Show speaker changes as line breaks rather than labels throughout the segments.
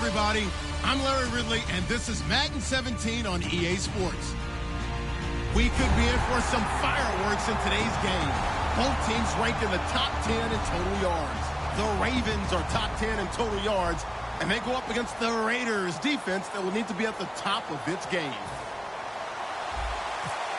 everybody. I'm Larry Ridley, and this is Madden 17 on EA Sports. We could be in for some fireworks in today's game. Both teams ranked in the top 10 in total yards. The Ravens are top 10 in total yards, and they go up against the Raiders defense that will need to be at the top of its game.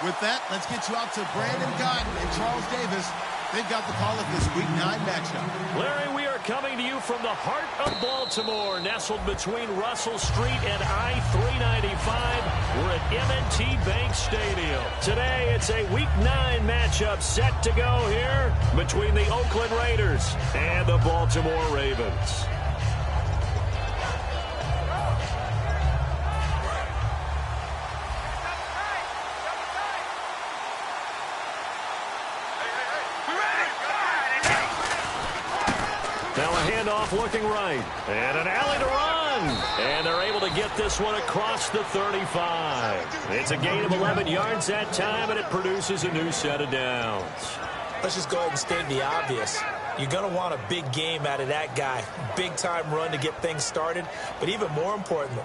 With that, let's get you out to Brandon Godden and Charles Davis. They've got the call of this Week 9 matchup.
Larry, we are coming to you from the heart of Baltimore, nestled between Russell Street and I-395. We're at M&T Bank Stadium. Today, it's a Week 9 matchup set to go here between the Oakland Raiders and the Baltimore Ravens. Now a handoff looking right. And an alley to run. And they're able to get this one across the 35. It's a gain of 11 yards that time, and it produces a new set of downs.
Let's just go ahead and state the obvious. You're going to want a big game out of that guy. Big-time run to get things started. But even more importantly,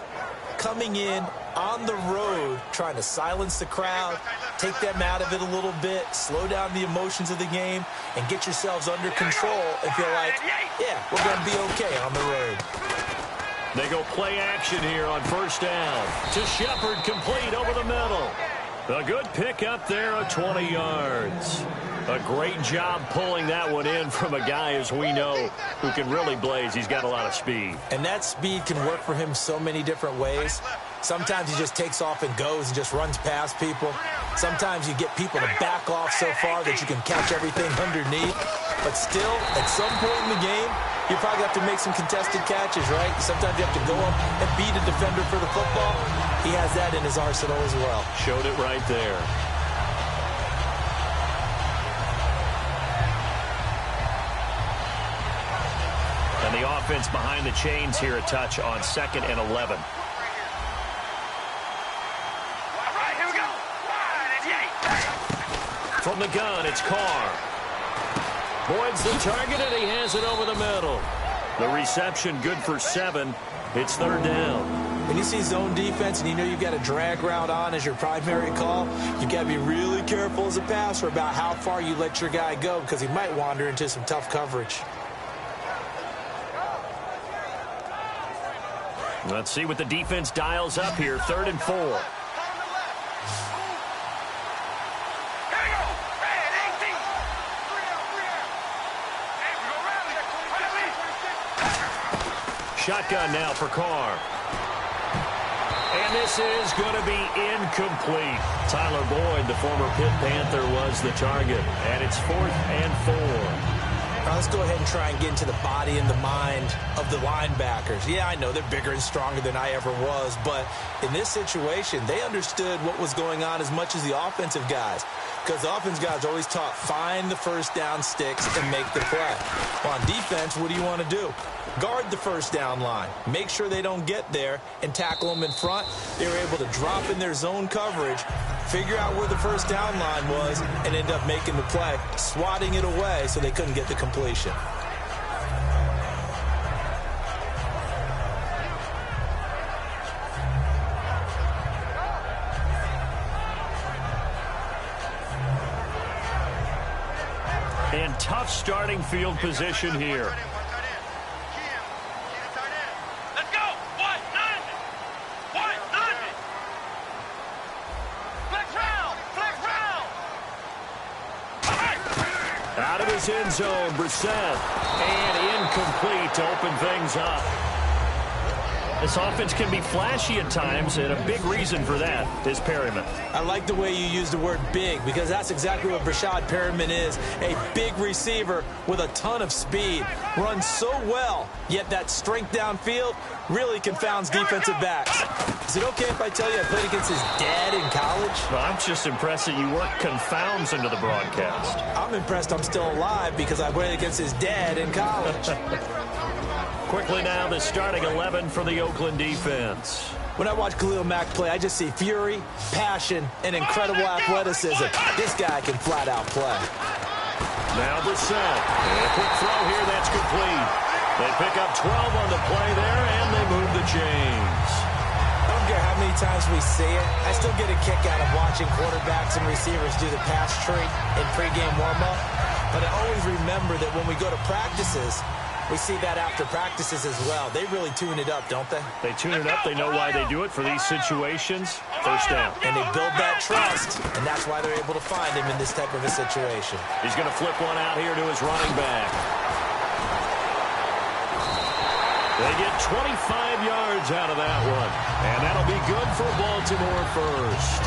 coming in on the road, trying to silence the crowd, take them out of it a little bit, slow down the emotions of the game, and get yourselves under control and feel like, yeah, we're going to be okay on the road.
They go play action here on first down. To Shepard, complete over the middle. A good pick up there at 20 yards. A great job pulling that one in from a guy, as we know, who can really blaze. He's got a lot of speed.
And that speed can work for him so many different ways. Sometimes he just takes off and goes and just runs past people. Sometimes you get people to back off so far that you can catch everything underneath. But still, at some point in the game, you probably have to make some contested catches, right? Sometimes you have to go up and beat a defender for the football. He has that in his arsenal as well.
Showed it right there. And the offense behind the chains here a touch on 2nd and 11. From the gun, it's Carr. Boyd's the target, and he has it over the middle. The reception good for 7. It's 3rd down.
When you see zone defense and you know you've got a drag route on as your primary call, you've got to be really careful as a passer about how far you let your guy go because he might wander into some tough coverage.
Let's see what the defense dials up here. 3rd and 4. Shotgun now for Carr. And this is going to be incomplete. Tyler Boyd, the former Pitt Panther, was the target. And it's 4th and 4.
Now let's go ahead and try and get into the body and the mind of the linebackers. Yeah, I know they're bigger and stronger than I ever was, but in this situation, they understood what was going on as much as the offensive guys. Because the offense guys are always taught, find the first down sticks and make the play. Well, on defense, what do you want to do? Guard the first down line. Make sure they don't get there and tackle them in front. They were able to drop in their zone coverage, figure out where the first down line was, and end up making the play, swatting it away so they couldn't get the completion.
And tough starting field position here. Out of his end zone, Brissett. And incomplete to open things up. This offense can be flashy at times, and a big reason for that is Perryman.
I like the way you use the word big, because that's exactly what Brashad Perryman is. A big receiver with a ton of speed. Runs so well, yet that strength downfield really confounds defensive backs. Is it okay if I tell you I played against his dad in college?
Well, I'm just impressed that you work confounds into the broadcast.
I'm impressed I'm still alive because I played against his dad in college.
Quickly now, the starting 11 for the Oakland defense.
When I watch Khalil Mack play, I just see fury, passion, and incredible athleticism. This guy can flat out play.
Now Brissett. A quick throw here, that's complete. They pick up 12 on the play there, and they move the the chains.
I don't care how many times we see it. I still get a kick out of watching quarterbacks and receivers do the pass tree in pregame warm-up. But I always remember that when we go to practices, we see that after practices as well. They really tune it up, don't they?
They tune it up. They know why they do it for these situations. First down.
And they build that trust, and that's why they're able to find him in this type of a situation.
He's going to flip one out here to his running back. They get 25 yards out of that one. And that'll be good for Baltimore first.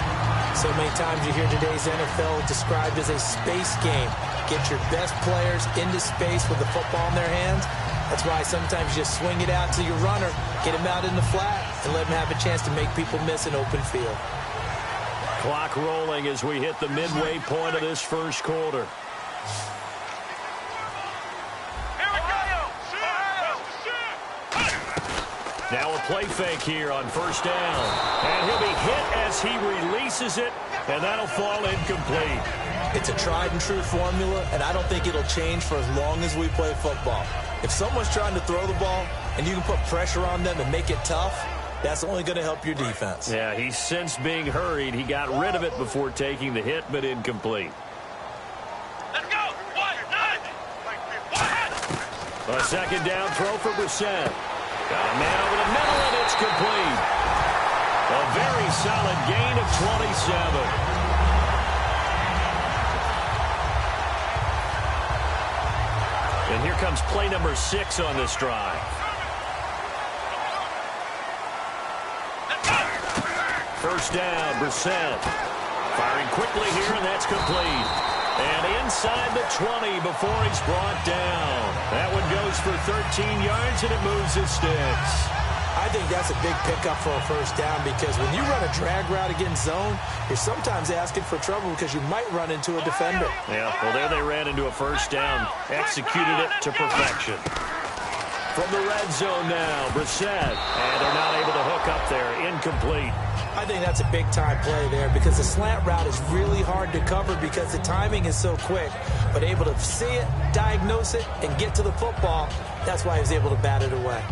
So many times you hear today's NFL described as a space game. Get your best players into space with the football in their hands. That's why sometimes you just swing it out to your runner, get him out in the flat, and let him have a chance to make people miss an open field.
Clock rolling as we hit the midway point of this first quarter. Now a play fake here on first down. And he'll be hit as he releases it, and that'll fall incomplete.
It's a tried-and-true formula, and I don't think it'll change for as long as we play football. If someone's trying to throw the ball and you can put pressure on them and make it tough, that's only going to help your defense.
Yeah, he sensed being hurried. He got rid of it before taking the hit, but incomplete.
Let's go!
A second down throw for Brissett. Got a man over the middle, and it's complete. A very solid gain of 27. And here comes play number 6 on this drive. First down, Brissett. Firing quickly here, and that's complete. And inside the 20 before he's brought down. That one goes for 13 yards, and it moves his sticks.
I think that's a big pickup for a first down because when you run a drag route against zone, you're sometimes asking for trouble because you might run into a defender.
Yeah, well, there they ran into a first down. Executed it to perfection. From the red zone now, Brissett. And they're not able to hook up there. Incomplete.
I think that's a big-time play there because the slant route is really hard to cover because the timing is so quick. But able to see it, diagnose it, and get to the football, that's why he was able to bat it away.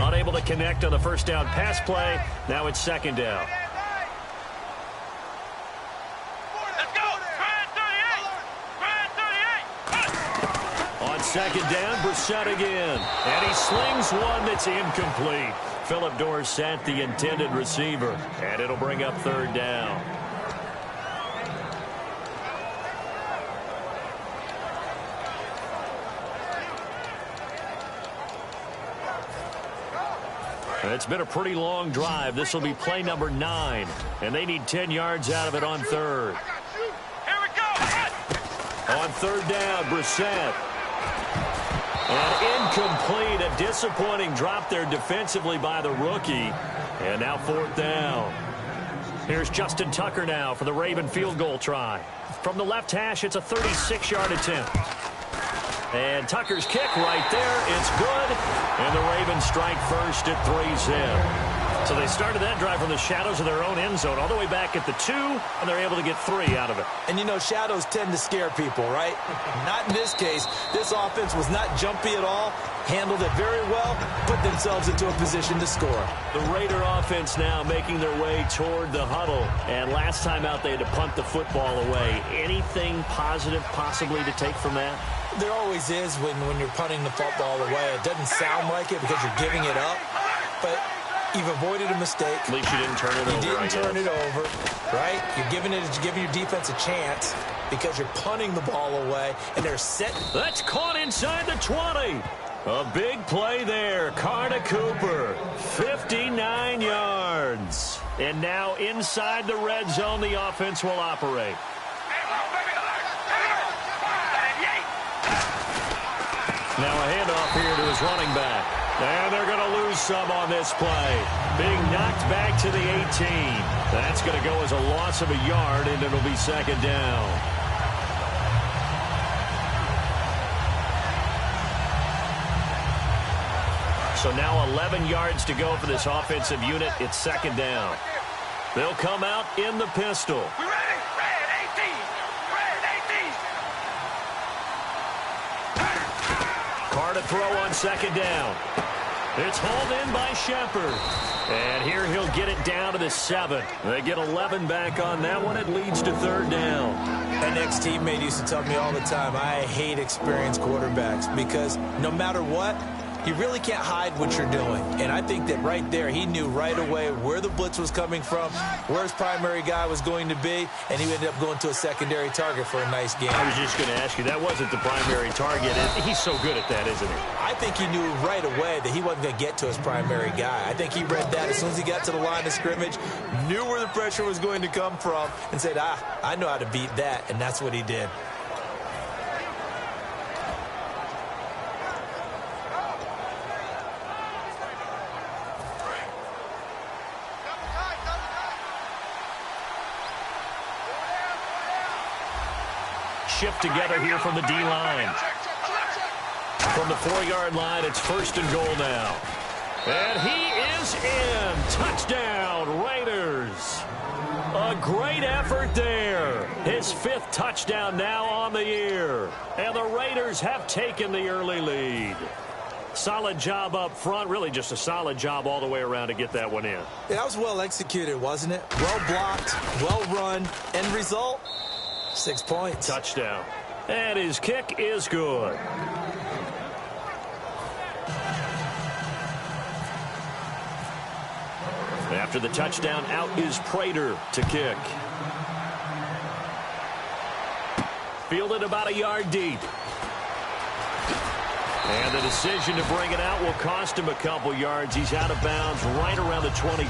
Unable to connect on the first down pass play. Now it's second down. On second down, Brissett again. And he slings one that's incomplete. Philip Dorsett, the intended receiver. And it'll bring up third down. It's been a pretty long drive. This will be play number 9. And they need 10 yards out of it on third.
Here we go!
On third down, Brissett. And incomplete. A disappointing drop there defensively by the rookie. And now fourth down. Here's Justin Tucker now for the Raven field goal try. From the left hash, it's a 36-yard attempt. And Tucker's kick right there. It's good. And the Ravens strike first at 3-zip. So they started that drive from the shadows of their own end zone all the way back at the 2, and they're able to get 3 out of it.
And, you know, shadows tend to scare people, right? Not in this case. This offense was not jumpy at all, handled it very well, put themselves into a position to score.
The Raider offense now making their way toward the huddle. And last time out, they had to punt the football away. Anything positive possibly to take from that?
There always is when you're punting the football away. It doesn't sound like it because you're giving it up, but you've avoided a mistake.
At least you didn't turn it over.
You didn't turn it over, right? You're giving your defense a chance because you're punting the ball away, and they're set.
That's caught inside the 20. A big play there. Carter Cooper, 59 yards. And now inside the red zone, the offense will operate. Now a handoff here to his running back. And they're going to lose some on this play. Being knocked back to the 18. That's going to go as a loss of a yard, and it'll be second down. So now 11 yards to go for this offensive unit. It's second down. They'll come out in the pistol.
We ready? Red 18. Red 18.
Carr to throw on second down. It's hauled in by Shepard. And here he'll get it down to the 7. They get 11 back on that one. It leads to third down.
An ex-teammate used to tell me all the time, I hate experienced quarterbacks because no matter what, you really can't hide what you're doing. And I think that right there, he knew right away where the blitz was coming from, where his primary guy was going to be, and he ended up going to a secondary target for a nice game.
I was just going to ask you, that wasn't the primary target. He's so good at that, isn't he?
I think he knew right away that he wasn't going to get to his primary guy. I think he read that as soon as he got to the line of scrimmage, knew where the pressure was going to come from, and said, I know how to beat that, and that's what he did.
Shift together here from the D-line. From the 4-yard line, it's first and goal now. And he is in. Touchdown, Raiders. A great effort there. His 5th touchdown now on the year. And the Raiders have taken the early lead. Solid job up front. Really just a solid job all the way around to get that one in.
Yeah, that was well executed, wasn't it? Well blocked, well run. End result, 6 points.
Touchdown. And his kick is good. After the touchdown, out is Prater to kick. Fielded about a yard deep. And the decision to bring it out will cost him a couple yards. He's out of bounds right around the 23.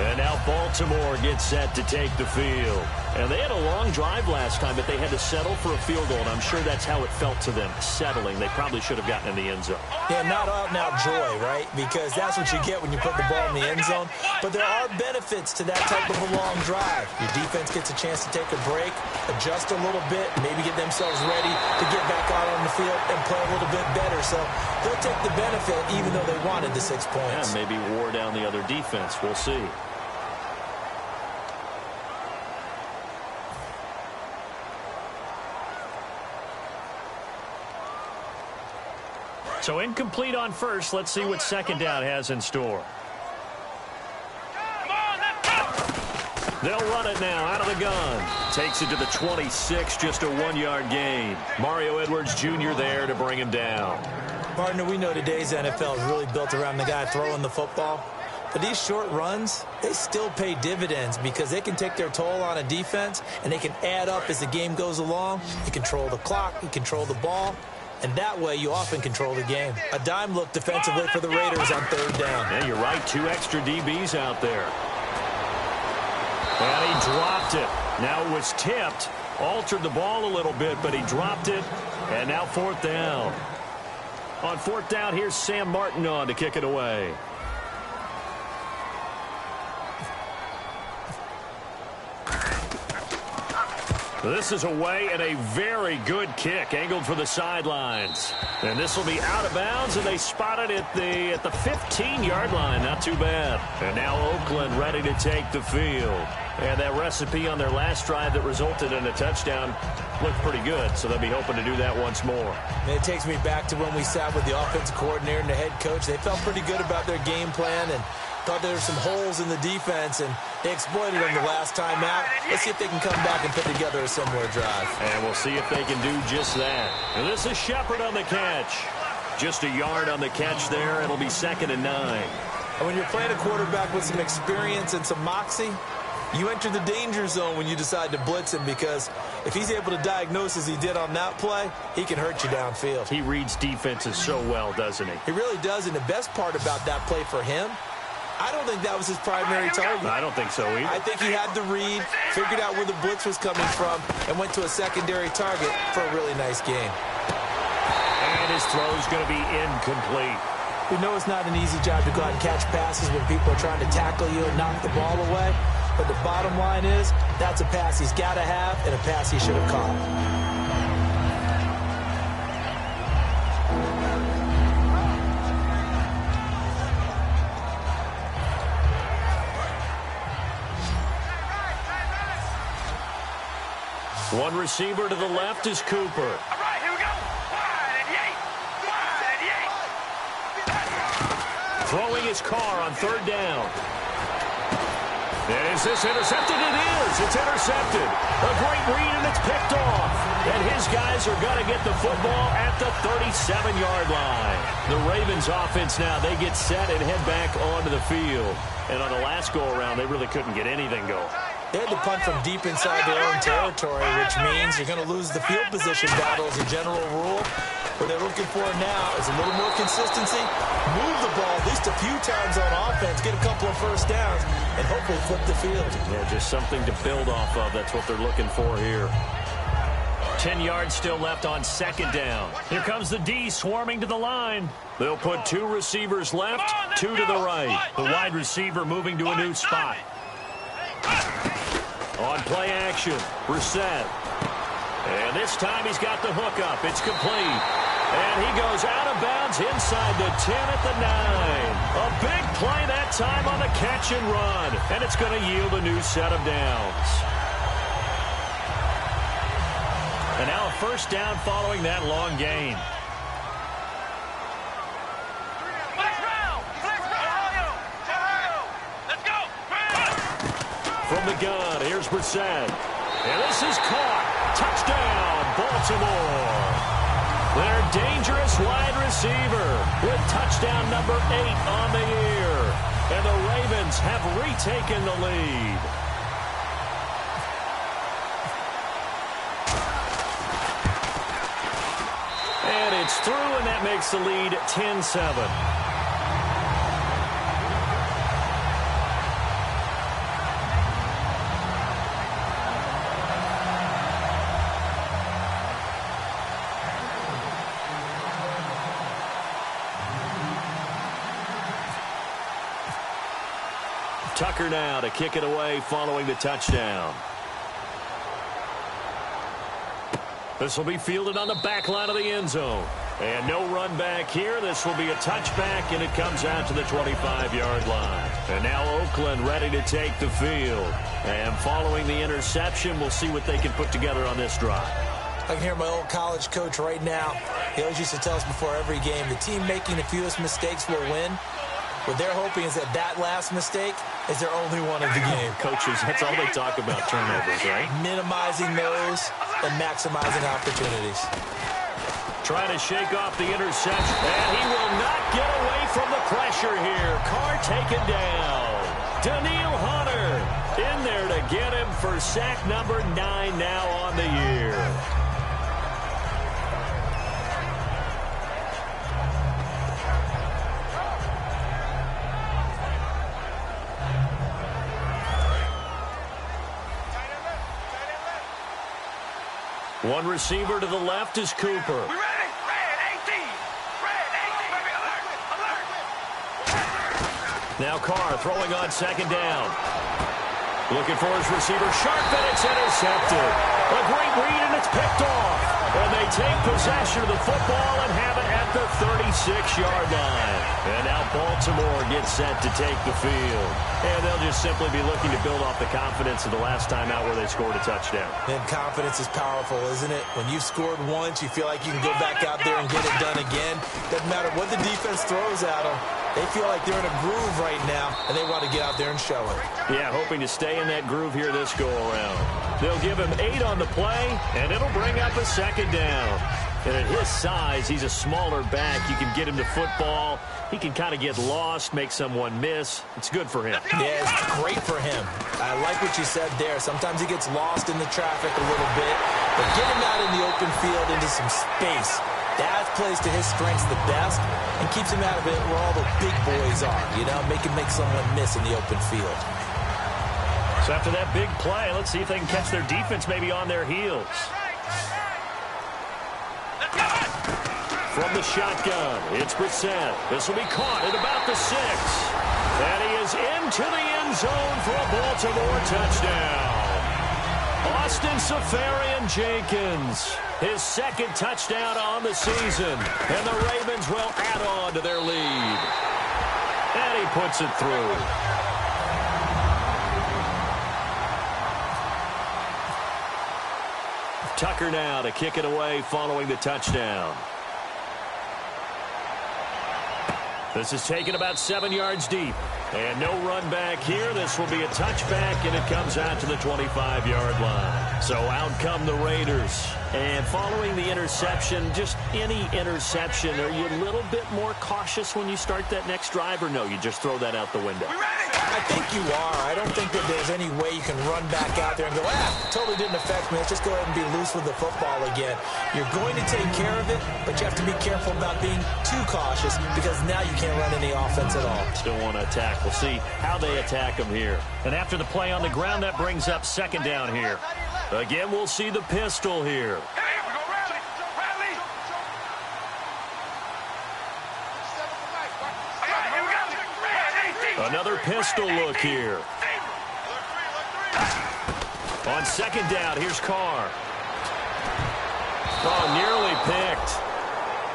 And now Baltimore gets set to take the field. And they had a long drive last time, but they had to settle for a field goal. And I'm sure that's how it felt to them, settling. They probably should have gotten in the end zone.
Yeah, not out-and-out joy, right? Because that's what you get when you put the ball in the end zone. But there are benefits to that type of a long drive. Your defense gets a chance to take a break, adjust a little bit, maybe get themselves ready to get back out on the field and play a little bit better. So they'll take the benefit even though they wanted the 6 points.
Yeah, maybe wore down the other defense. We'll see. So incomplete on first. Let's see what second down has in store. They'll run it now out of the gun. Takes it to the 26, just a 1-yard gain. Mario Edwards Jr. there to bring him down.
Partner, we know today's NFL is really built around the guy throwing the football. But these short runs, they still pay dividends because they can take their toll on a defense and they can add up as the game goes along. You control the clock, you control the ball. And that way, you often control the game. A dime look defensively for the Raiders on third down.
Yeah, you're right. 2 extra DBs out there. And he dropped it. Now it was tipped. Altered the ball a little bit, but he dropped it. And now 4th down. On 4th down, here's Sam Martin on to kick it away. This is away and a very good kick, angled for the sidelines. And this will be out of bounds, and they spot it at the 15-yard line. Not too bad. And now Oakland ready to take the field. And that recipe on their last drive that resulted in a touchdown looked pretty good, so they'll be hoping to do that once more.
And it takes me back to when we sat with the offensive coordinator and the head coach. They felt pretty good about their game plan and thought there were some holes in the defense, and they exploited them the last time out. Let's see if they can come back and put together a similar drive.
And we'll see if they can do just that. And this is Shepard on the catch. Just a yard on the catch there. It'll be 2nd and 9.
And when you're playing a quarterback with some experience and some moxie, you enter the danger zone when you decide to blitz him, because if he's able to diagnose as he did on that play, he can hurt you downfield.
He reads defenses so well, doesn't he?
He really does, and the best part about that play for him, I don't think that was his primary target.
I don't think so either.
I think he had the read, figured out where the blitz was coming from, and went to a secondary target for a really nice game.
And his throw's going to be incomplete.
We know it's not an easy job to go out and catch passes when people are trying to tackle you and knock the ball away. But the bottom line is, that's a pass he's got to have and a pass he should have caught.
One receiver to the left is Cooper.
All right, here we go. Wide and Yate. Wide and Yate.
Throwing his car on third down. And is this intercepted? It is. It's intercepted. A great read, and it's picked off. And his guys are going to get the football at the 37-yard line. The Ravens offense now, they get set and head back onto the field. And on the last go-around, they really couldn't get anything going.
They had to punt from deep inside their own territory, which means you're going to lose the field position battle as a general rule. What they're looking for now is a little more consistency, move the ball at least a few times on offense, get a couple of first downs, and hopefully flip the field.
Yeah, just something to build off of. That's what they're looking for here. 10 yards still left on second down. Here comes the D swarming to the line. They'll put two receivers left, two to the right. The wide receiver moving to a new spot. On play action, Brissett. And this time he's got the hook up. It's complete. And he goes out of bounds inside the 10 at the 9. A big play that time on the catch and run. And it's going to yield a new set of downs. And now a first down following that long gain. From the gun, here's Brissett. And this is caught. Touchdown, Baltimore. Their dangerous wide receiver with touchdown number 8 on the year. And the Ravens have retaken the lead. And it's through, and that makes the lead 10-7. Tucker now to kick it away following the touchdown. This will be fielded on the back line of the end zone. And no run back here. This will be a touchback, and it comes out to the 25-yard line. And now Oakland ready to take the field. And following the interception, we'll see what they can put together on this drive.
I can hear my old college coach right now. He always used to tell us before every game, the team making the fewest mistakes will win. What they're hoping is that last mistake is their only one of the game.
Coaches, that's all they talk about, turnovers, right?
Minimizing those and maximizing opportunities.
Trying to shake off the interception, and he will not get away from the pressure here. Carr taken down. Daniil Hunter in there to get him for sack number 9 now on the year. One receiver to the left is Cooper.
We ready? Red 18. Red 18. Baby, alert. Alert.
Now Carr throwing on second down. Looking for his receiver. Sharp, and it's intercepted. A great read, and it's picked off. And they take possession of the football and have it at the 36-yard line. And now Baltimore gets set to take the field. And they'll just simply be looking to build off the confidence of the last time out where they scored a touchdown.
And confidence is powerful, isn't it? When you've scored once, you feel like you can go back out there and get it done again. Doesn't matter what the defense throws at them. They feel like they're in a groove right now, and they want to get out there and show it.
Yeah, hoping to stay in that groove here this go-around. They'll give him 8 on the play, and it'll bring up a second down. And at his size, he's a smaller back. You can get him to football. He can kind of get lost, make someone miss. It's good for him.
Yeah, it's great for him. I like what you said there. Sometimes he gets lost in the traffic a little bit, but get him out in the open field into some space. That plays to his strengths the best and keeps him out of it where all the big boys are, you know, make someone miss in the open field.
So after that big play, let's see if they can catch their defense maybe on their heels. From the shotgun, it's Brissett. This will be caught at about the 6. And he is into the end zone for a Baltimore touchdown. Austin Seferian-Jenkins, his second touchdown on the season. And the Ravens will add on to their lead. And he puts it through. Tucker now to kick it away following the touchdown. This is taken about 7 yards deep. And no run back here. This will be a touchback, and it comes out to the 25-yard line. So out come the Raiders. And following the interception, just any interception, are you a little bit more cautious when you start that next drive, or no, you just throw that out the window?
I think you are. I don't think that there's any way you can run back out there and go, totally didn't affect me. Let's just go ahead and be loose with the football again. You're going to take care of it, but you have to be careful about being too cautious because now you can't run any offense at all.
Still want to attack. We'll see how they attack them here. And after the play on the ground, that brings up second down here. Again, we'll see the pistol here. Another pistol look here. On second down, here's Carr. Oh, nearly picked.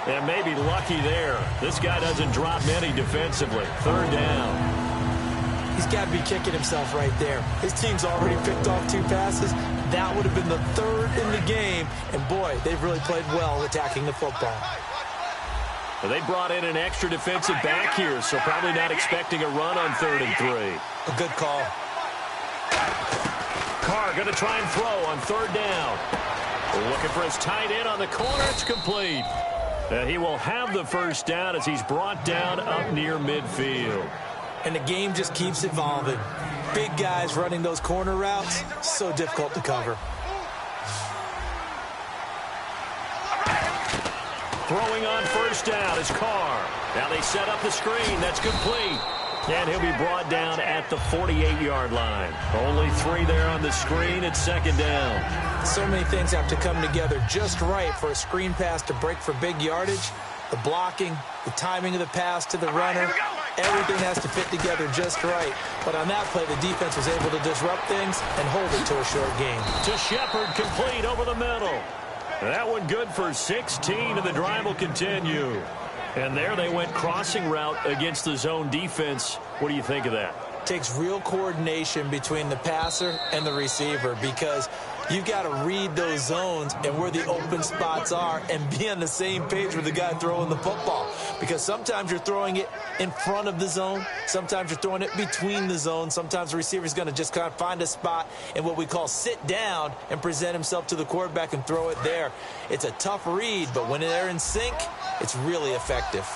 And maybe lucky there. This guy doesn't drop many defensively. Third down.
He's got to be kicking himself right there. His team's already picked off 2 passes. That would have been the 3rd in the game. And, boy, they've really played well attacking the football.
Well, they brought in an extra defensive back here, so probably not expecting a run on 3rd and 3.
A good call.
Carr going to try and throw on 3rd down. We're looking for his tight end on the corner. It's complete. And he will have the first down as he's brought down up near midfield.
And the game just keeps evolving. Big guys running those corner routes, so difficult to cover.
Throwing on first down is Carr. Now they set up the screen. That's complete. And he'll be brought down at the 48-yard line. Only 3 there on the screen at second down.
So many things have to come together just right for a screen pass to break for big yardage. The blocking, the timing of the pass to the runner, everything has to fit together just right. But on that play, the defense was able to disrupt things and hold it to a short game.
To Shepard, complete over the middle. That one good for 16, and the drive will continue. And there they went crossing route against the zone defense. What do you think of that?
Takes real coordination between the passer and the receiver because you've got to read those zones and where the open spots are and be on the same page with the guy throwing the football. Because sometimes you're throwing it in front of the zone. Sometimes you're throwing it between the zones. Sometimes the receiver's going to just kind of find a spot and what we call sit down and present himself to the quarterback and throw it there. It's a tough read, but when they're in sync, it's really effective.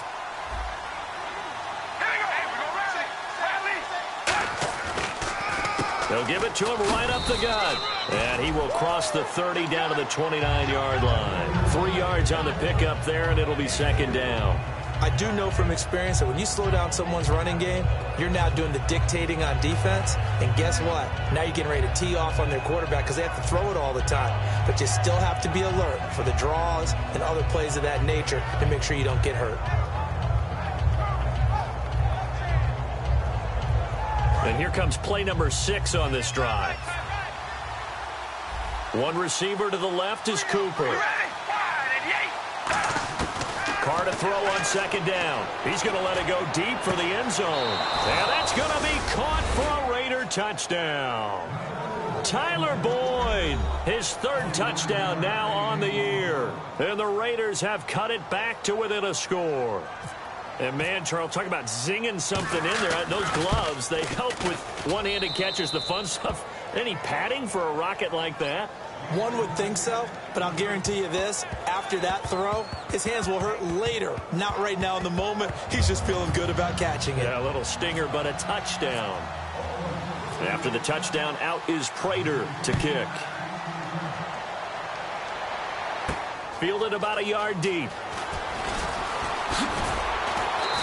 They'll give it to him right up the gut. And he will cross the 30 down to the 29-yard line. 3 yards on the pickup there, and it'll be second down.
I do know from experience that when you slow down someone's running game, you're now doing the dictating on defense. And guess what? Now you're getting ready to tee off on their quarterback because they have to throw it all the time. But you still have to be alert for the draws and other plays of that nature to make sure you don't get hurt.
And here comes play number 6 on this drive. One receiver to the left is Cooper. Carr to throw on second down. He's going to let it go deep for the end zone. And that's going to be caught for a Raider touchdown. Tyler Boyd, his 3rd touchdown now on the year. And the Raiders have cut it back to within a score. And, man, Charles, talk about zinging something in there. Those gloves, they help with one-handed catches, the fun stuff. Any padding for a rocket like that?
One would think so, but I'll guarantee you this. After that throw, his hands will hurt later. Not right now in the moment. He's just feeling good about catching it.
Yeah, a little stinger, but a touchdown. After the touchdown, out is Prater to kick. Fielded about a yard deep.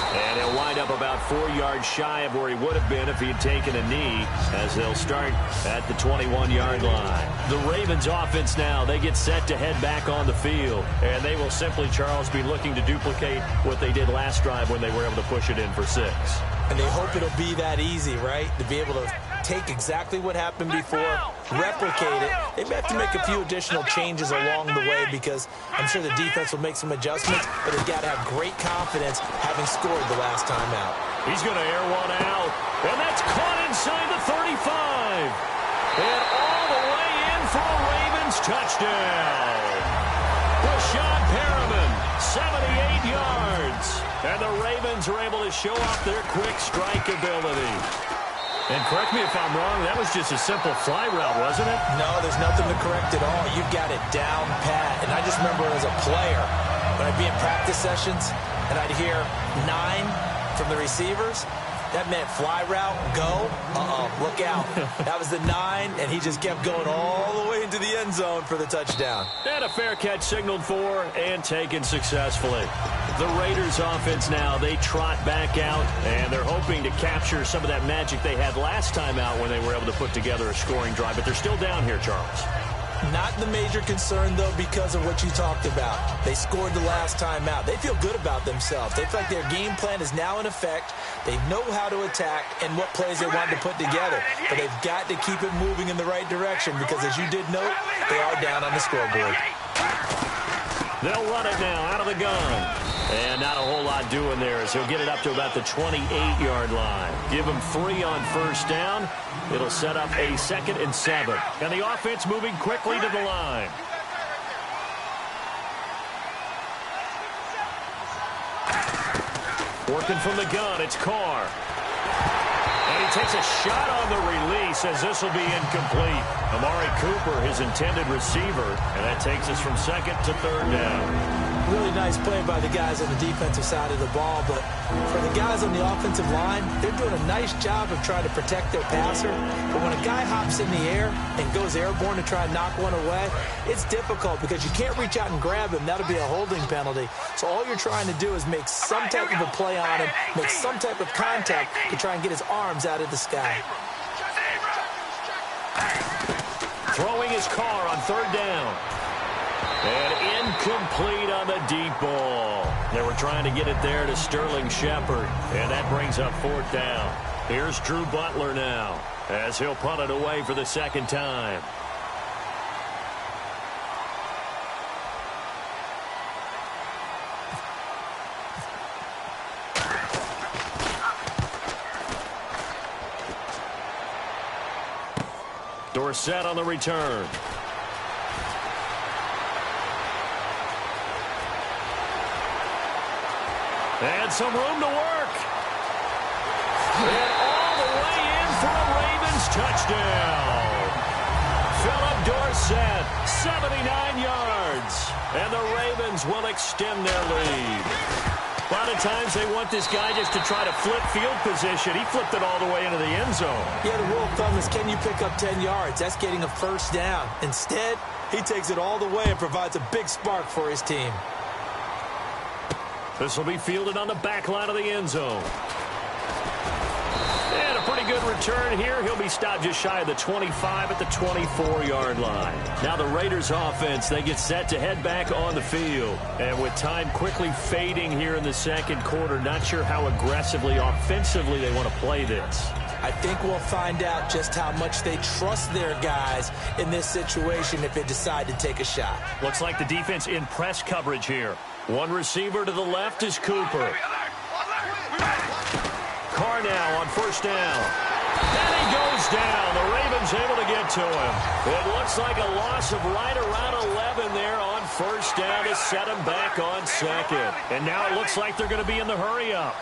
And he'll wind up about 4 yards shy of where he would have been if he had taken a knee, as they'll start at the 21-yard line. The Ravens offense now, they get set to head back on the field. And they will simply, Charles, be looking to duplicate what they did last drive when they were able to push it in for 6.
And they hope it'll be that easy, right? To be able to take exactly what happened before, replicate it. They may have to make a few additional changes along the way because I'm sure the defense will make some adjustments, but they've got to have great confidence having scored the last time out.
He's going to air one out, and that's caught inside the 35. And all the way in for a Ravens touchdown. Rashad Perriman, 78 yards. And the Ravens are able to show off their quick strike ability. And correct me if I'm wrong, that was just a simple fly route, wasn't it?
No, there's nothing to correct at all. You've got it down pat. And I just remember as a player, when I'd be in practice sessions and I'd hear 9 from the receivers, that meant fly route, go, look out. That was the 9, and he just kept going all the way into the end zone for the touchdown.
And a fair catch signaled for and taken successfully. The Raiders offense now, they trot back out, and they're hoping to capture some of that magic they had last time out when they were able to put together a scoring drive. But they're still down here, Charles.
Not the major concern, though, because of what you talked about. They scored the last time out. They feel good about themselves. They feel like their game plan is now in effect. They know how to attack and what plays they want to put together. But they've got to keep it moving in the right direction because, as you did note, they are down on the scoreboard.
They'll run it now out of the gun. And not a whole lot doing there as he'll get it up to about the 28-yard line. Give him 3 on first down. It'll set up a 2nd and 7. And the offense moving quickly to the line. Working from the gun, it's Carr. And he takes a shot on the release as this will be incomplete. Amari Cooper, his intended receiver. And that takes us from 2nd to 3rd down.
Really nice play by the guys on the defensive side of the ball, but for the guys on the offensive line, they're doing a nice job of trying to protect their passer. But when a guy hops in the air and goes airborne to try and knock one away, it's difficult because you can't reach out and grab him. That'll be a holding penalty. So all you're trying to do is make some type of a play on him, make some type of contact to try and get his arms out of the sky.
Throwing his Carr on 3rd down. And incomplete on the deep ball. They were trying to get it there to Sterling Shepard. And that brings up 4th down. Here's Drew Butler now as he'll punt it away for the 2nd time. Dorsett on the return. And some room to work. And all the way in for a Ravens touchdown. Philip Dorsett, 79 yards. And the Ravens will extend their lead. A lot of times they want this guy just to try to flip field position. He flipped it all the way into the end zone.
Yeah, the rule of thumb is, can you pick up 10 yards? That's getting a 1st down. Instead, he takes it all the way and provides a big spark for his team.
This will be fielded on the back line of the end zone. And a pretty good return here. He'll be stopped just shy of the 25 at the 24-yard line. Now the Raiders offense, they get set to head back on the field. And with time quickly fading here in the 2nd quarter, not sure how aggressively, offensively they want to play this.
I think we'll find out just how much they trust their guys in this situation if they decide to take a shot.
Looks like the defense in press coverage here. One receiver to the left is Cooper. Carr now on 1st down. And he goes down. The Ravens able to get to him. It looks like a loss of right around 11 there on 1st down to set him back on 2nd. And now it looks like they're going to be in the hurry-up.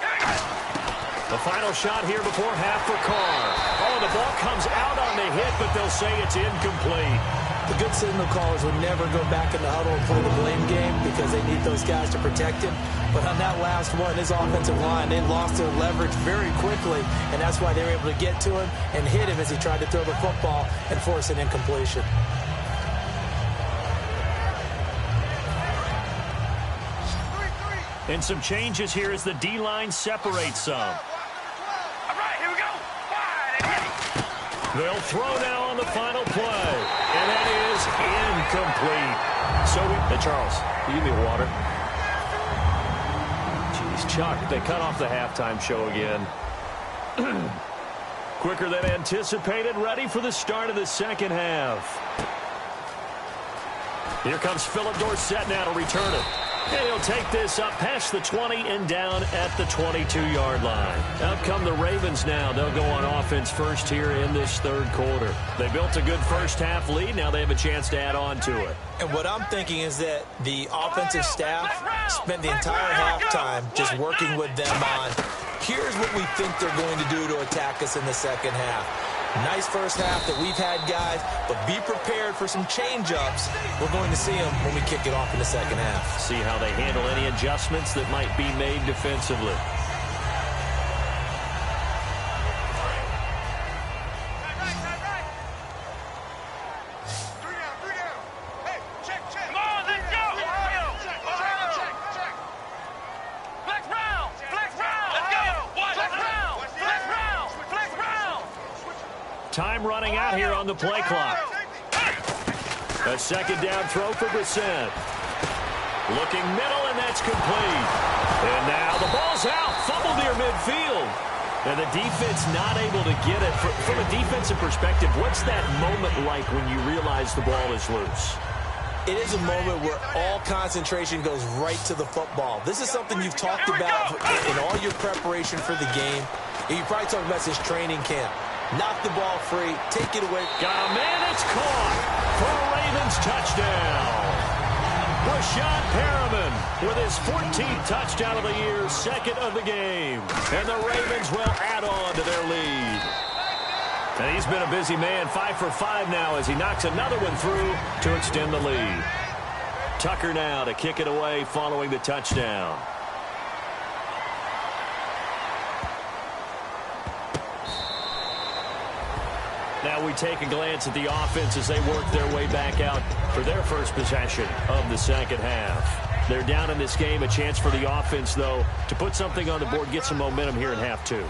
The final shot here before half for Carr. Oh, the ball comes out on the hit, but they'll say it's incomplete.
The good signal callers would never go back in the huddle and play the blame game because they need those guys to protect him. But on that last one, his offensive line, they lost their leverage very quickly, and that's why they were able to get to him and hit him as he tried to throw the football and force an incompletion.
And some changes here as the D-line separates some.
All right, here we go.
They'll throw now on the final play. And that is incomplete. So, hey, Charles, you give me water. Jeez, Chuck, they cut off the halftime show again. Quicker than anticipated, ready for the start of the 2nd half. Here comes Philip Dorsett now to return it. And he'll take this up past the 20 and down at the 22-yard line. Out come the Ravens now. They'll go on offense first here in this third quarter. They built a good first-half lead. Now they have a chance to add on to it.
And what I'm thinking is that the offensive staff spent the entire halftime just working with them on, here's what we think they're going to do to attack us in the second half. Nice first half that we've had, guys, but be prepared for some change-ups. We're going to see them when we kick it off in the second half.
See how they handle any adjustments that might be made defensively. Time running out here on the play clock. A second down throw for Brissett. Looking middle, and that's complete. And now the ball's out. Fumble near midfield. And the defense not able to get it. From a defensive perspective, what's that moment like when you realize the ball is loose?
It is a moment where all concentration goes right to the football. This is something you've talked about in all your preparation for the game. You probably talked about this training camp. Knock the ball free. Take it away.
Got a man. It's caught for a Ravens touchdown. Rashad Perriman with his 14th touchdown of the year, second of the game. And the Ravens will add on to their lead. And he's been a busy man, 5 for 5 now as he knocks another one through to extend the lead. Tucker now to kick it away following the touchdown. Now we take a glance at the offense as they work their way back out for their first possession of the second half. They're down in this game. A chance for the offense, though, to put something on the board, get some momentum here in half two.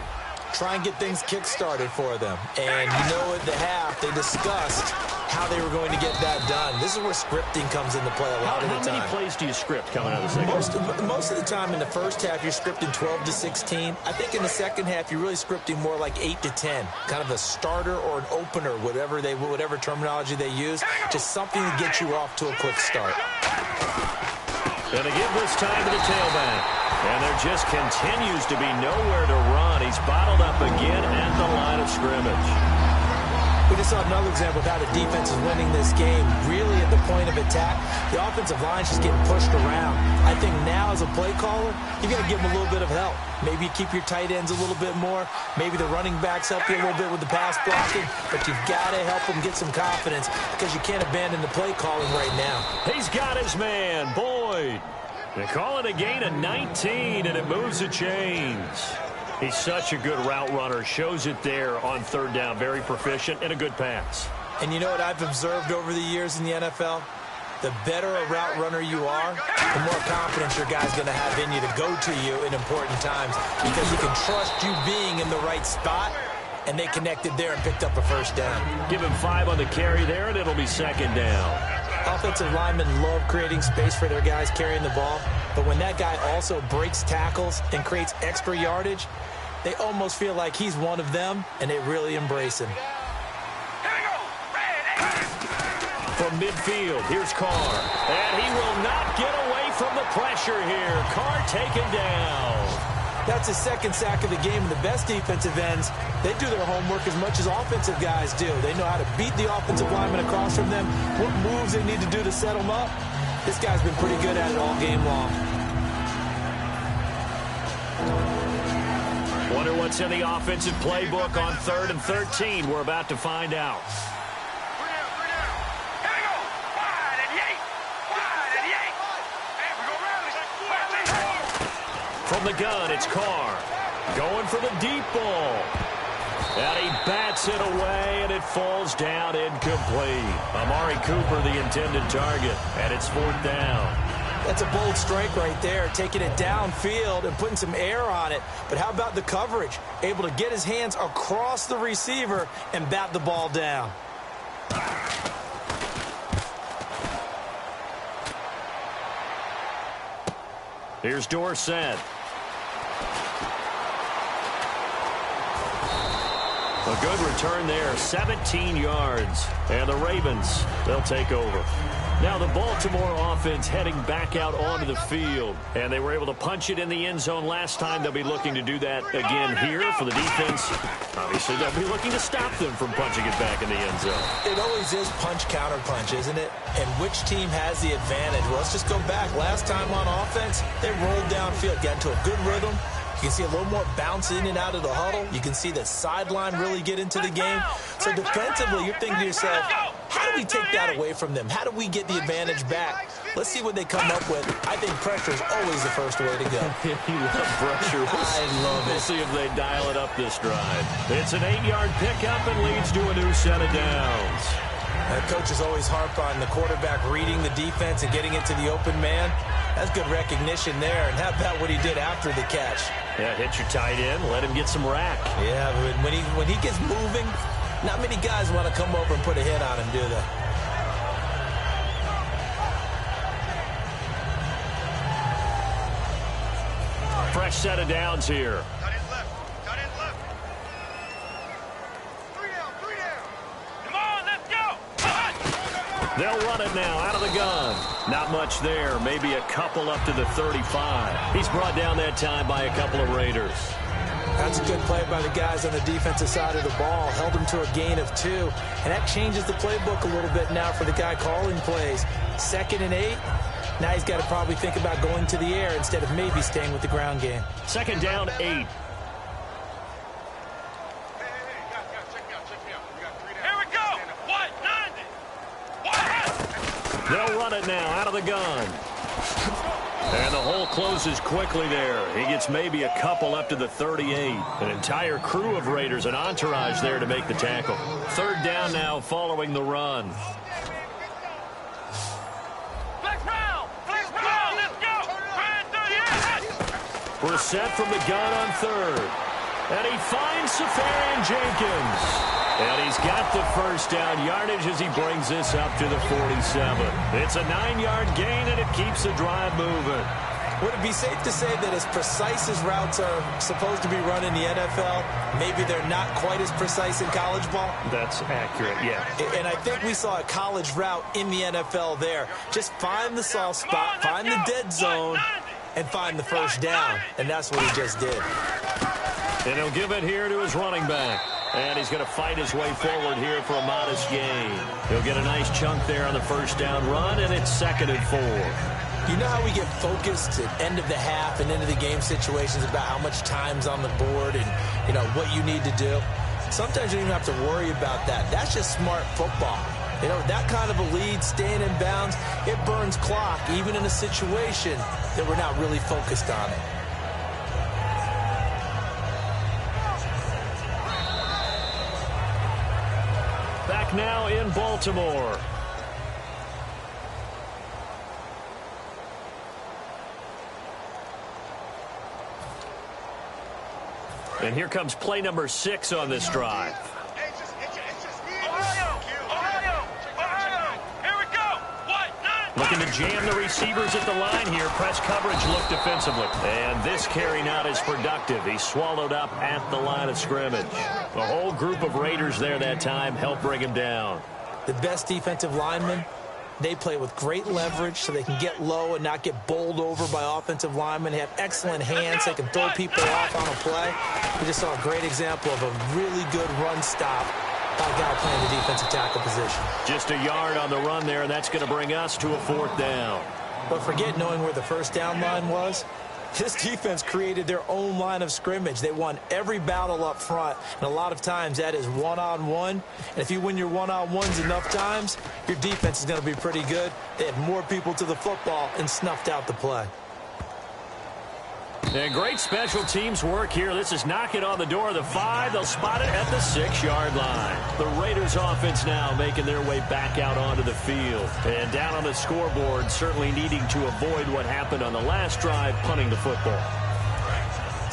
Try and get things kick-started for them. And you know, at the half, they discussed how they were going to get that done. This is where scripting comes into play a lot of the time.
How many plays do you script coming out of the second?
Most of the time in the first half, you're scripting 12 to 16. I think in the second half, you're really scripting more like 8 to 10. Kind of a starter or an opener, whatever terminology they use. Just something to get you off to a quick start.
Gonna give this time to the tailback. And there just continues to be nowhere to run. He's bottled up again at the line of scrimmage.
We just saw another example of how the defense is winning this game. Really at the point of attack, the offensive line's just getting pushed around. I think now as a play caller, you got to give them a little bit of help. Maybe you keep your tight ends a little bit more. Maybe the running backs help you a little bit with the pass blocking. But you've got to help them get some confidence because you can't abandon the play calling right now.
He's got his man, Boyd. They call it a gain of 19, and it moves the chains. He's such a good route runner. Shows it there on third down. Very proficient and a good pass.
And you know what I've observed over the years in the NFL? The better a route runner you are, the more confidence your guy's going to have in you to go to you in important times because he can trust you being in the right spot, and they connected there and picked up a first down.
Give him 5 on the carry there, and it'll be second down.
Offensive linemen love creating space for their guys carrying the ball, but when that guy also breaks tackles and creates extra yardage, they almost feel like he's one of them, and they really embrace him.
From midfield, here's Carr. And he will not get away from the pressure here. Carr taken down.
That's his second sack of the game, and the best defensive ends, they do their homework as much as offensive guys do. They know how to beat the offensive lineman across from them, what moves they need to do to set them up. This guy's been pretty good at it all game long.
Wonder what's in the offensive playbook on 3rd and 13. We're about to find out. From the gun, it's Carr. Going for the deep ball. And he bats it away, and it falls down incomplete. Amari Cooper, the intended target, and it's 4th down.
That's a bold strike right there, taking it downfield and putting some air on it. But how about the coverage? Able to get his hands across the receiver and bat the ball down.
Here's Dorsett. A good return there, 17 yards. And the Ravens, they'll take over. Now the Baltimore offense heading back out onto the field. And they were able to punch it in the end zone last time. They'll be looking to do that again here for the defense. Obviously, they'll be looking to stop them from punching it back in the end zone.
It always is punch-counter-punch, isn't it? And which team has the advantage? Well, let's just go back. Last time on offense, they rolled downfield, got into a good rhythm. You can see a little more bounce in and out of the huddle. You can see the sideline really get into the game. So defensively, you're thinking to yourself, how do we take that away from them? How do we get the advantage back? Let's see what they come up with. I think pressure is always the first way to go.
You love pressure.
I love it.
We'll see if they dial it up this drive. It's an 8-yard pickup and leads to a new set of downs.
Coaches always harp on the quarterback reading the defense and getting into the open man. That's good recognition there. And how about what he did after the catch?
Yeah, hit your tight end, let him get some rack.
Yeah, but when he gets moving, not many guys want to come over and put a hit on him, do they?
Fresh set of downs here.
Cut in left. Cut in left. 3 down. 3 down. Come on, let's go.
They'll run it now out of the gun. Not much there. Maybe a couple up to the 35. He's brought down that time by a couple of Raiders.
That's a good play by the guys on the defensive side of the ball. Held them to a gain of 2. And that changes the playbook a little bit now for the guy calling plays. 2nd and 8. Now he's got to probably think about going to the air instead of maybe staying with the ground game.
2nd down, 8.
Hey, guys, check me out. We got 3 down. Here we go. What? 90. What?
They'll run it now out of the gun. And the hole closes quickly there. He gets maybe a couple up to the 38. An entire crew of Raiders, an entourage there to make the tackle. 3rd down now following the run. We're set from the gun on 3rd. And he finds Safarian Jenkins. And he's got the first down yardage as he brings this up to the 47. It's a 9-yard gain, and it keeps the drive moving.
Would it be safe to say that as precise as routes are supposed to be run in the NFL, maybe they're not quite as precise in college ball?
That's accurate, yeah.
And I think we saw a college route in the NFL there. Just find the soft spot, find the dead zone, and find the first down. And that's what he just did.
And he'll give it here to his running back. And he's going to fight his way forward here for a modest gain. He'll get a nice chunk there on the first down run, and it's 2nd and 4.
You know how we get focused at end of the half and into the game situations about how much time's on the board and, you know, what you need to do? Sometimes you don't even have to worry about that. That's just smart football. You know, that kind of a lead, staying in bounds, it burns clock, even in a situation that we're not really focused on it.
Back now in Baltimore. And here comes play number 6 on this drive. Looking to jam the receivers at the line here. Press coverage look defensively. And this carry not as productive. He swallowed up at the line of scrimmage. The whole group of Raiders there that time helped bring him down.
The best defensive linemen, they play with great leverage so they can get low and not get bowled over by offensive linemen. They have excellent hands. They can throw people off on a play. We just saw a great example of a really good run stop by a guy playing the defensive tackle position.
Just a yard on the run there, and that's going to bring us to a 4th down.
But forget knowing where the first down line was. This defense created their own line of scrimmage. They won every battle up front, and a lot of times that is one-on-one. And if you win your one-on-ones enough times, your defense is going to be pretty good. They had more people to the football and snuffed out the play.
And great special teams work here. This is knocking on the door of the 5. They'll spot it at the 6-yard line. The Raiders offense now making their way back out onto the field. And down on the scoreboard, certainly needing to avoid what happened on the last drive, punting the football.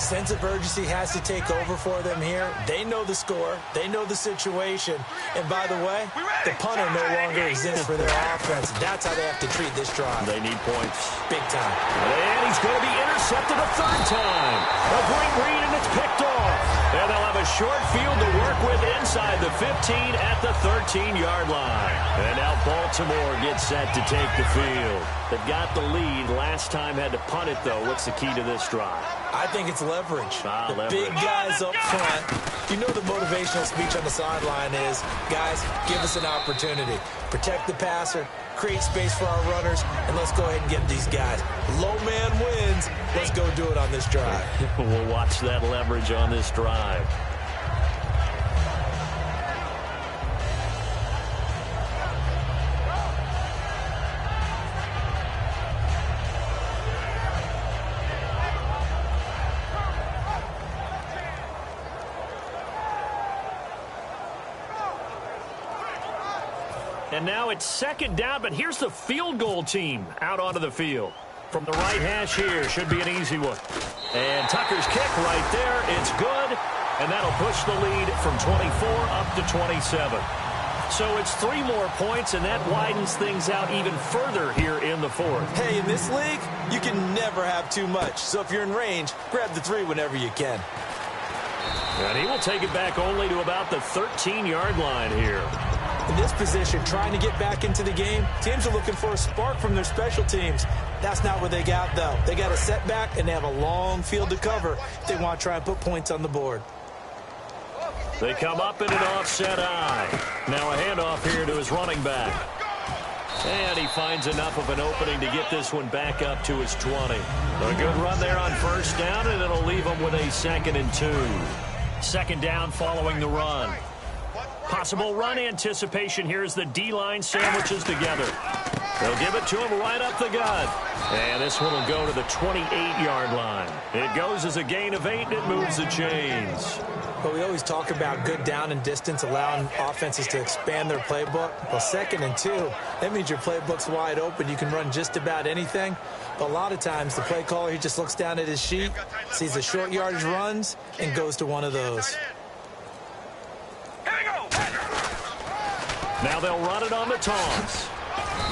Sense of urgency has to take over for them here. They know the score. They know the situation. And by the way, the punter no longer exists for their offense. That's how they have to treat this drive.
They need points.
Big time.
And he's going to be intercepted a 3rd time. A great read, and it's picked off. And they'll have a short field to work with inside the 15 at the 13-yard line. And now Baltimore Baltimore gets set to take the field. They've got the lead. Last time had to punt it, though. What's the key to this drive?
I think it's leverage. The
Leverage.
big guys up front. You know the motivational speech on the sideline is, guys, give us an opportunity. Protect the passer, create space for our runners, and let's go ahead and get these guys. Low man wins. Let's go do it on this drive.
We'll watch that leverage on this drive. And now it's second down, but here's the field goal team out onto the field. From the right hash here, should be an easy one. And Tucker's kick right there, it's good. And that'll push the lead from 24 up to 27. So it's 3 more points, and that widens things out even further here in the fourth.
Hey, in this league, you can never have too much. So if you're in range, grab the 3 whenever you can.
And he will take it back only to about the 13-yard line here.
In this position, trying to get back into the game, teams are looking for a spark from their special teams. That's not what they got, though. They got a setback, and they have a long field to cover if they want to try and put points on the board.
They come up in an offset eye. Now a handoff here to his running back. And he finds enough of an opening to get this one back up to his 20. A good run there on first down, and it'll leave him with a 2nd and 2. Second down following the run. Possible run anticipation here as the D-line sandwiches together. They'll give it to him right up the gut. And this one will go to the 28-yard line. It goes as a gain of 8, and it moves the chains.
But we always talk about good down and distance, allowing offenses to expand their playbook. Well, 2nd and 2, that means your playbook's wide open. You can run just about anything. But a lot of times, the play caller, he just looks down at his sheet, sees the short yardage runs, and goes to one of those.
Now they'll run it on the toss.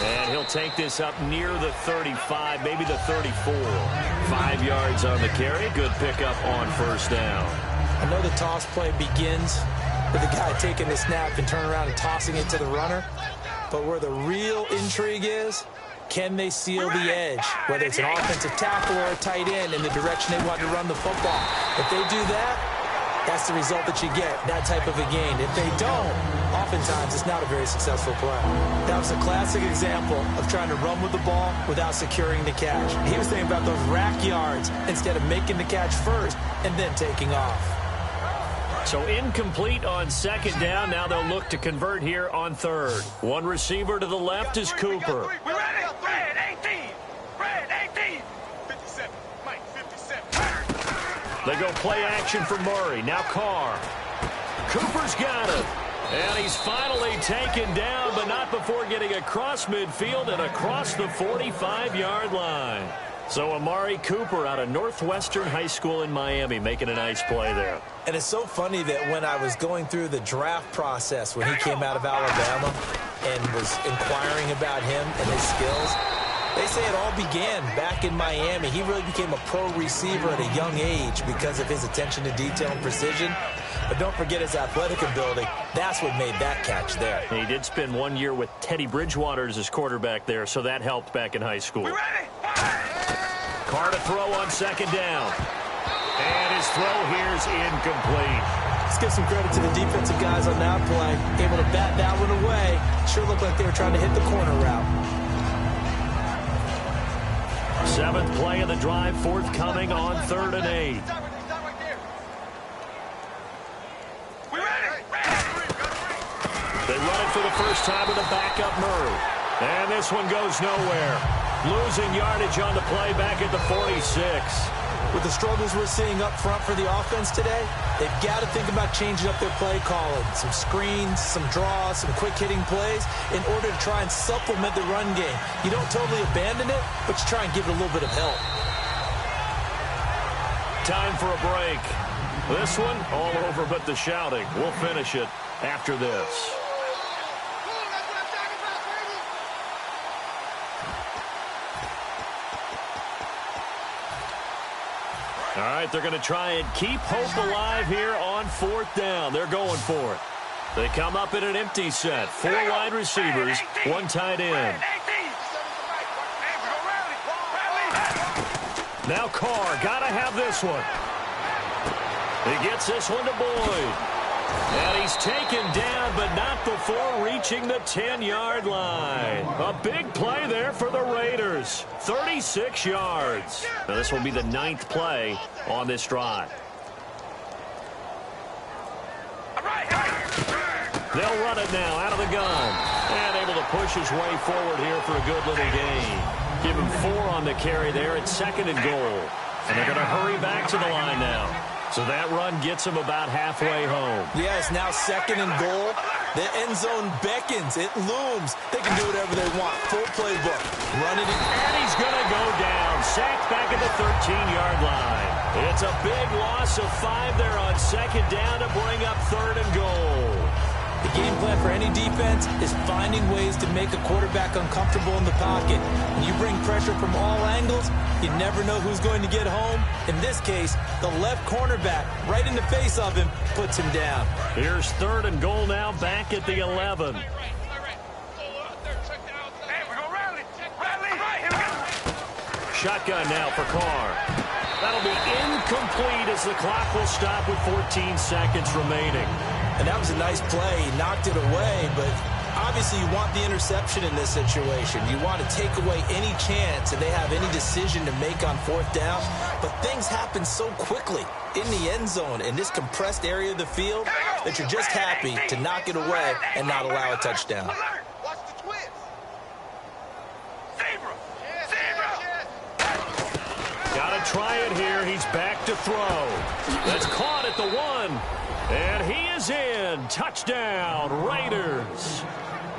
And he'll take this up near the 35, maybe the 34. 5 yards on the carry. Good pickup on first down.
I know the toss play begins with the guy taking the snap and turning around and tossing it to the runner. But where the real intrigue is, can they seal the edge? Whether it's an offensive tackle or a tight end in the direction they want to run the football. If they do that, that's the result that you get, that type of a gain. If they don't, oftentimes it's not a very successful play. That was a classic example of trying to run with the ball without securing the catch. He was thinking about those rack yards instead of making the catch first and then taking off.
So incomplete on second down. Now they'll look to convert here on third. One receiver to the left is Cooper.
We ready? Red 18. Red 18.
57. Mike, 57.
They go play action for Murray. Now Carr. Cooper's got it. And he's finally taken down, but not before getting across midfield and across the 45-yard line. So Amari Cooper out of Northwestern High School in Miami making a nice play there.
And it's so funny that when I was going through the draft process when he came out of Alabama and was inquiring about him and his skills, they say it all began back in Miami. He really became a pro receiver at a young age because of his attention to detail and precision. But don't forget his athletic ability. That's what made that catch there.
He did spend 1 year with Teddy Bridgewater as his quarterback there, so that helped back in high school.
We ready?
Carr to throw on second down. And his throw here's incomplete.
Let's give some credit to the defensive guys on that play. Able to bat that one away. Sure looked like they were trying to hit the corner route.
7th play of the drive, forthcoming on 3rd and 8.
We ready?
They run it for the first time with a backup Murray. And this one goes nowhere. Losing yardage on the play back at the 46.
With the struggles we're seeing up front for the offense today, they've got to think about changing up their play calling. Some screens, some draws, some quick-hitting plays in order to try and supplement the run game. You don't totally abandon it, but you try and give it a little bit of help.
Time for a break. This one, all over but the shouting. We'll finish it after this. All right, they're going to try and keep hope alive here on 4th down. They're going for it. They come up in an empty set. 4 wide receivers, 1 tight end. Now Carr, got to have this one. He gets this one to Boyd. And he's taken down, but not before reaching the 10-yard line. A big play there for the Raiders. 36 yards. Now this will be the 9th play on this drive. They'll run it now out of the gun. And able to push his way forward here for a good little gain. Give him 4 on the carry there at 2nd and goal. And they're going to hurry back to the line now. So that run gets him about halfway home.
Yeah, it's now 2nd and goal. The end zone beckons. It looms. They can do whatever they want. Full playbook. Run it in.
And he's going to go down. Sacked back at the 13-yard line. It's a big loss of 5 there on 2nd down to bring up 3rd and goal.
The game plan for any defense is finding ways to make a quarterback uncomfortable in the pocket. When you bring pressure from all angles, you never know who's going to get home. In this case, the left cornerback, right in the face of him, puts him down.
Here's 3rd and goal now, back at the 11. Shotgun now for Carr. That'll be incomplete as the clock will stop with 14 seconds remaining.
And that was a nice play. He knocked it away, but obviously you want the interception in this situation. You want to take away any chance and they have any decision to make on 4th down. But things happen so quickly in the end zone in this compressed area of the field that you're just happy to knock it away and not allow a touchdown.
Watch the twist. Zebra.
Got to try it here. He's back to throw. That's caught at the 1. And he is in. Touchdown, Raiders.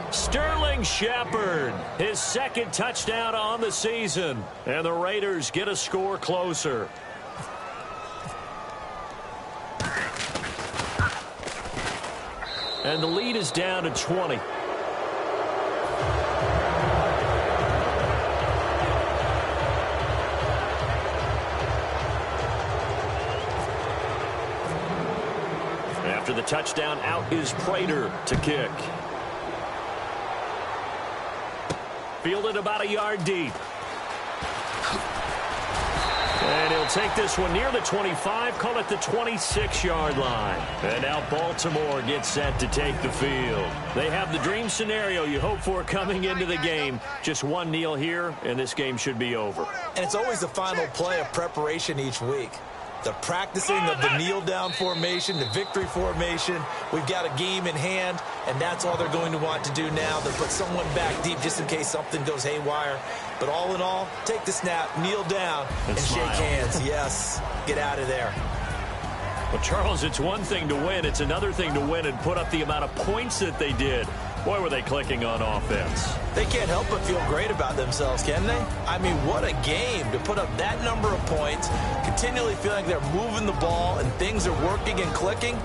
Sterling Shepard, his 2nd touchdown on the season. And the Raiders get a score closer. And the lead is down to 20. After the touchdown, out is Prater to kick. Fielded about a yard deep. And he'll take this one near the 25, call it the 26-yard line. And now Baltimore gets set to take the field. They have the dream scenario you hope for coming into the game. Just one kneel here, and this game should be over.
And it's always the final play of preparation each week. The practicing of the kneel-down formation, the victory formation. We've got a game in hand, and that's all they're going to want to do now. They'll put someone back deep just in case something goes haywire. But all in all, take the snap, kneel down, and shake hands. Yes, get out of there.
Well, Charles, it's one thing to win. It's another thing to win and put up the amount of points that they did. Boy, were they clicking on offense.
They can't help but feel great about themselves, can they? I mean, what a game to put up that number of points, continually feeling they're moving the ball and things are working and clicking.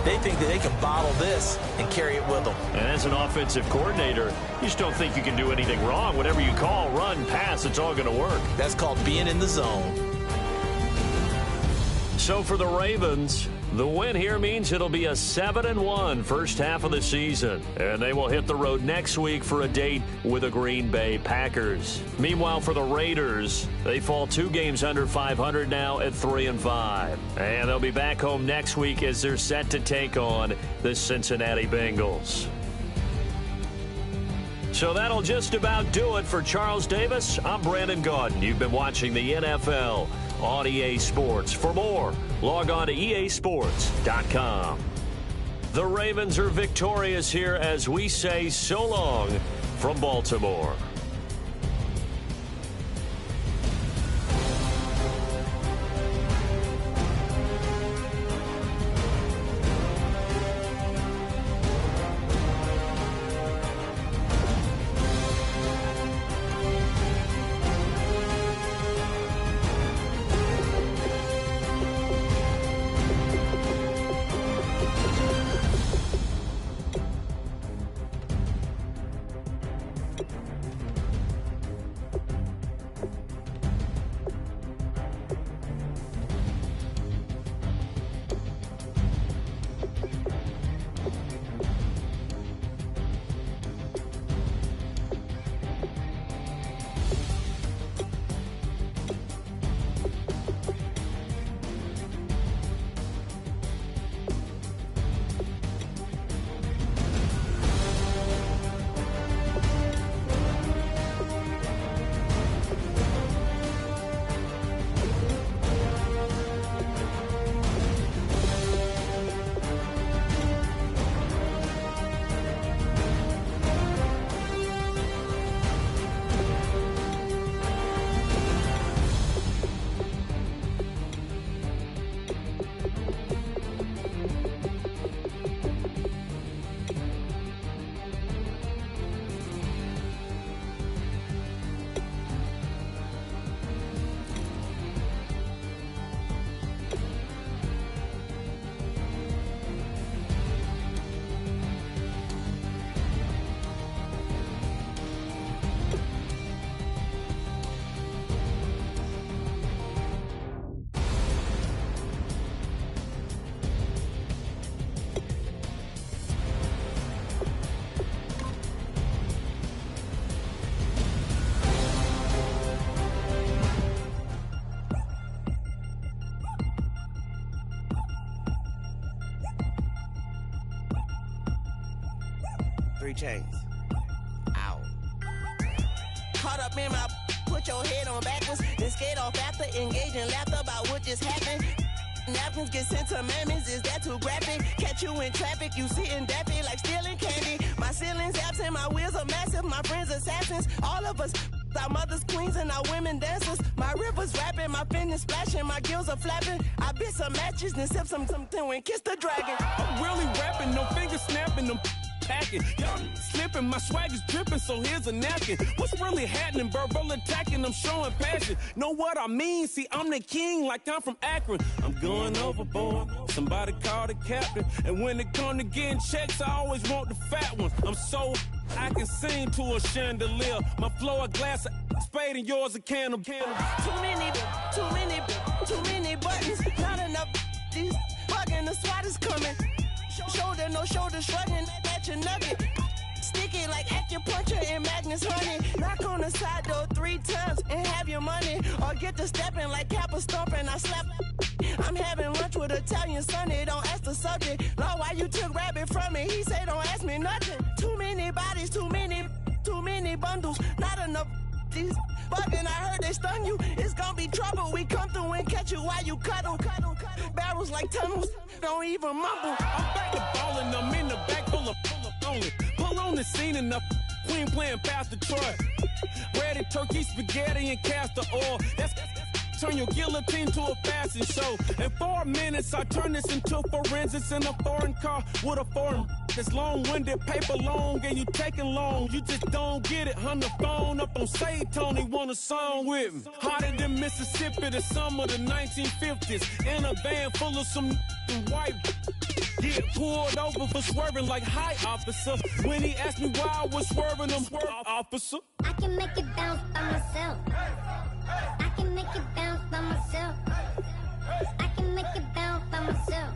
They think that they can bottle this and carry it with them.
And as an offensive coordinator, you just don't think you can do anything wrong. Whatever you call, run, pass, it's all going to work.
That's called being in the zone.
So for the Ravens, the win here means it'll be a 7-1 first half of the season. And they will hit the road next week for a date with the Green Bay Packers. Meanwhile, for the Raiders, they fall 2 games under 500 now at 3-5. And they'll be back home next week as they're set to take on the Cincinnati Bengals. So that'll just about do it for Charles Davis. I'm Brandon Gaudin. You've been watching the NFL on EA Sports. For more, log on to easports.com. The Ravens are victorious here as we say so long from Baltimore.
chains. Ow. Caught up in my, put your head on backwards, then skate off after, engage in laughter about what just happened. Napkins get sent to mammies, is that too graphic? Catch you in traffic, you sitting daffy like stealing candy. My ceiling's absent, my wheels are massive, my friends assassins. All of us, our mothers queens and our women dancers. My rivers rapping, my fingers splashing, my gills are flapping. I bit some matches, then sip something and kiss the dragon.
I'm really rapping, no fingers snapping, them packing. Y'all slipping, my swag is dripping, so here's a napkin. What's really happening? Verbal attacking, I'm showing passion. Know what I mean? See, I'm the king like I'm from Akron. I'm going overboard. Somebody call the captain. And when it come to getting checks, I always want the fat ones. I'm so I can sing to a chandelier. My flow a glass of spade and yours a can of
Too many buttons. Not enough. These bugging, the SWAT is coming. Shoulder, no shoulder shrugging at your nugget. Sticky like acupuncture and Magnus honey. Knock on the side door 3 times and have your money. Or get to stepping like Kappa stomping. I slap. I'm having lunch with Italian Sonny. Don't ask the subject. Lord, why you took rabbit from me? He said don't ask me nothing. Too many bodies, too many bundles. Not enough. These bugging, I heard they stung you. It's gonna be trouble. We come through and catch you while you cuddle. Barrels like tunnels. Don't even mumble.
I'm back to ballin', I'm in the back full of only. Pull on the scene enough. Queen playing Pastor Troy. Ready turkey, spaghetti, and castor oil. That's turn your guillotine to a fashion show. In 4 minutes, I turn this into forensics in a foreign car with a foreign. It's long-winded, paper long, and you taking long. You just don't get it. On the phone up on Say Tony, want a song with me. Hotter than Mississippi, the summer of the 1950s. In a van full of some white. Get pulled over for swerving like hi, officer. When he asked me why I was swerving, I'm swerve, officer.
I can make it bounce by myself. I can make it bounce by myself. I can make it bounce by myself.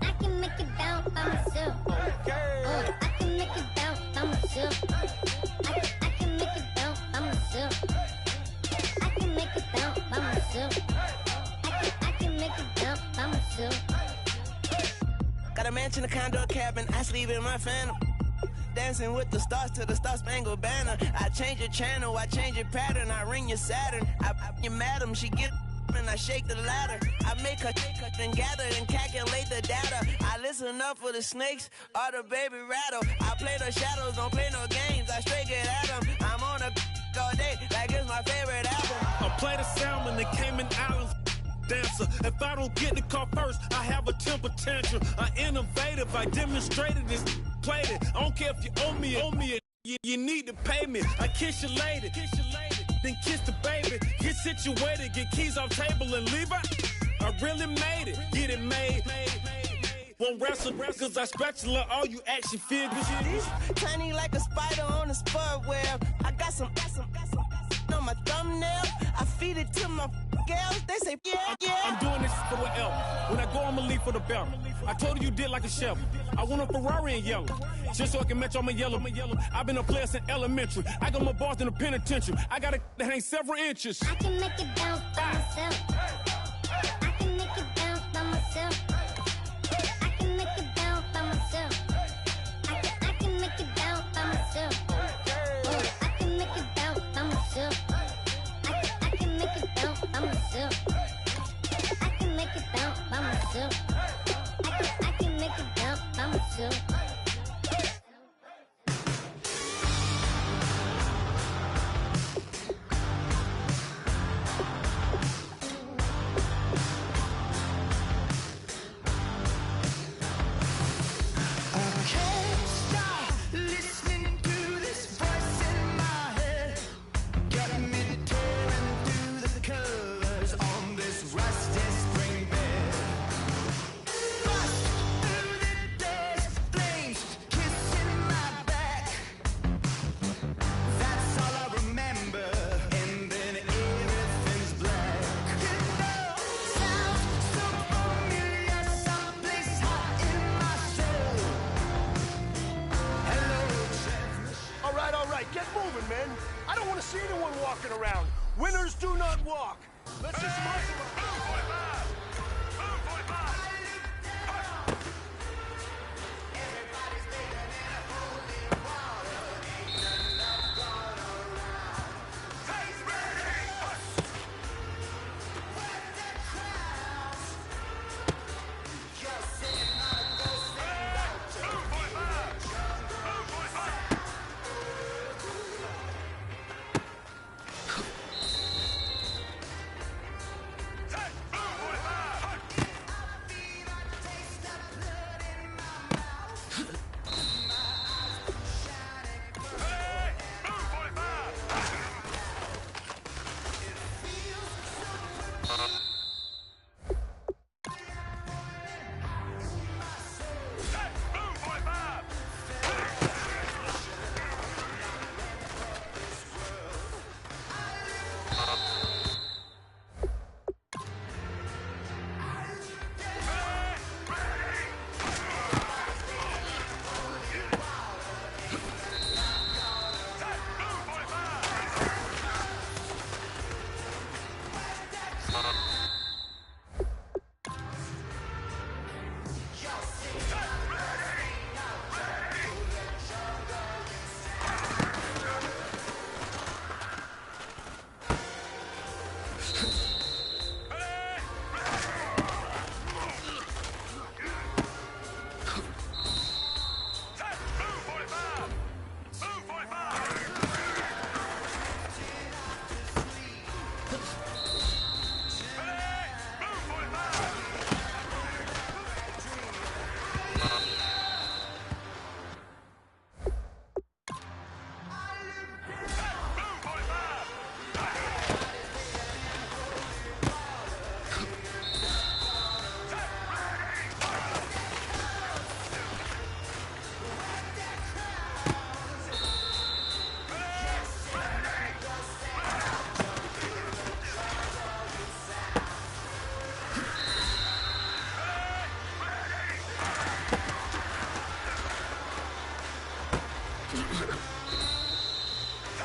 I can make it bounce by myself.
Okay.
I can make it bounce by myself. I can make it bounce by myself. I can make it bounce by myself. I can make it bounce by myself.
Got a mansion, a condo, a cabin. I sleep in my phantom. Dancing with the stars to the Star-Spangled Banner. I change your channel, I change your pattern. I ring your Saturn. I your madam, she get and I shake the ladder. I make her then gather and calculate the data. I listen up for the snakes or the baby rattle. I play the shadows, don't play no games. I straight get at them. I'm on a all day like it's my favorite album.
I play the salmon, the Cayman Islands dancer. If I don't get the car first, I have a temper tantrum. I innovative, I demonstrated this, played it. I don't care if you owe me it. You need to pay me. I kiss your lady, then kiss the baby. Get situated, get keys off table and leave her. I really made it, get it made. Won't wrestle, cause I spatula all you action figures.
Tiny like a spider on a spud web. I got some on my thumbnail. I feed it to my girls. They say, yeah.
I'm doing this for the L. When I go, I'ma leave for the belt. I told you did like a chef. I want a Ferrari in yellow, just so I can match all my yellow. I've been a player since elementary. I got my bars in the penitentiary. I got it that ain't several inches.
I can make it bounce by myself. I can make it bounce by myself. I can make it bounce by myself. I can make it bounce by myself. I can make it bounce by myself. I can make it bounce by myself. I can make it bounce by myself. I can make it bounce by myself.
Get moving, men. I don't want to see anyone walking around. Winners do not walk. Let's just muscle them.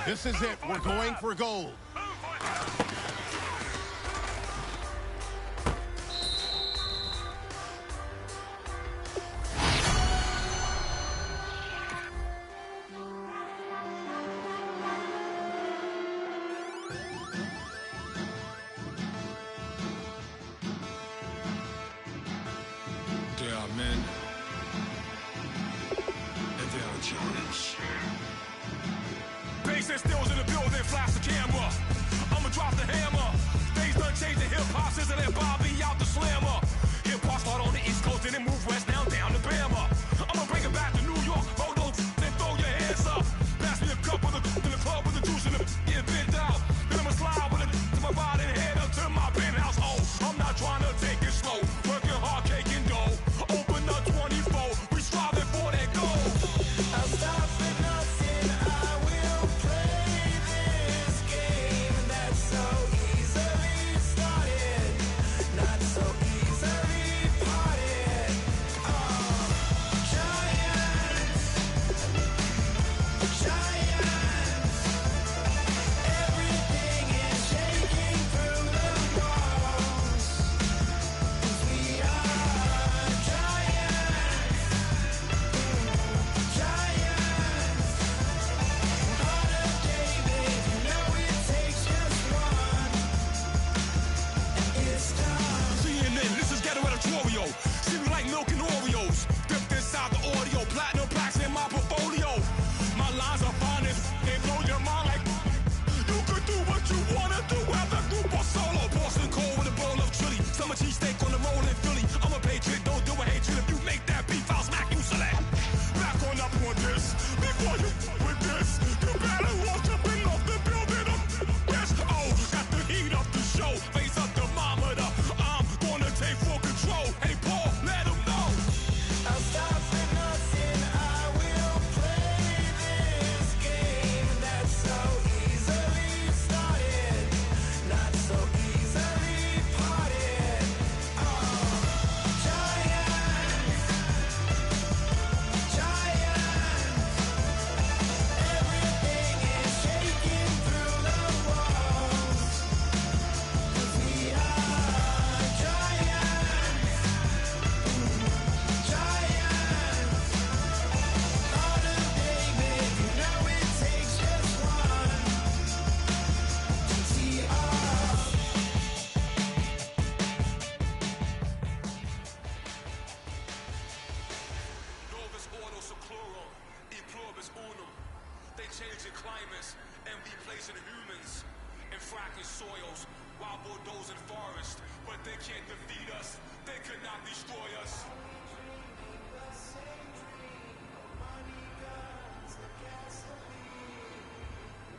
This is it. We're going for gold.
There are men, and there are giants.
Bass and stills in the building, flash the camera. I'ma drop the hammer. Things done changed the hip-hop since I let Bobby out the slammer. Hip-hop start on the East Coast, then it move west, now down to Bama. I'ma bring it back to New York, hold on, then throw your hands up. Pass me a cup of the in the club with the juice in the get bent out. Then I'ma slide with it to my body and head up to my penthouse. Oh, I'm not trying to take it slow, working hard, caking dough. Open up 24, we striving for that goal.
I'll stop for nothing, I will play this game that's so easily started, not so easily parted. Giants, everything is shaking through the walls, 'cause we are giants. Heart of David, you know it takes just one, and it's time.
CNN, this is ghetto editorial. See me like milk and Oreos. Dipped inside the audio, platinum plaques in my portfolio. My lines are finest, they blow your mind like you could do what you wanna do. Have a group or solo. Boston cold with a bowl of chili. Summer cheesesteak on the roll in Philly. I'm a patriot, don't do a hatred. If you make that beef, I'll smack you silly. Back on up on this. Before you with this, you better walk up and off the building up. Yes, oh, got the heat up the show. Face up the thermometer. I'm gonna take full control. Hey, Paul, let him know.
I'll stop for nothing, I will play this game that's so easily started, not so easily parted. Giants, everything is shaking through the walls, 'cause we are giants. Heart of David, you know it takes just one. GTR.
Novus ordo seclorum, e pluribus unum. They changing climates and replacing humans in fracking soils while bulldozing forests. But they can't defeat us. They could not destroy us.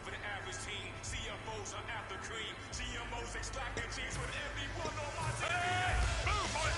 For the average team, CFOs are after cream. GMOs extracting cheese with everyone on my team. Hey! Move, boy,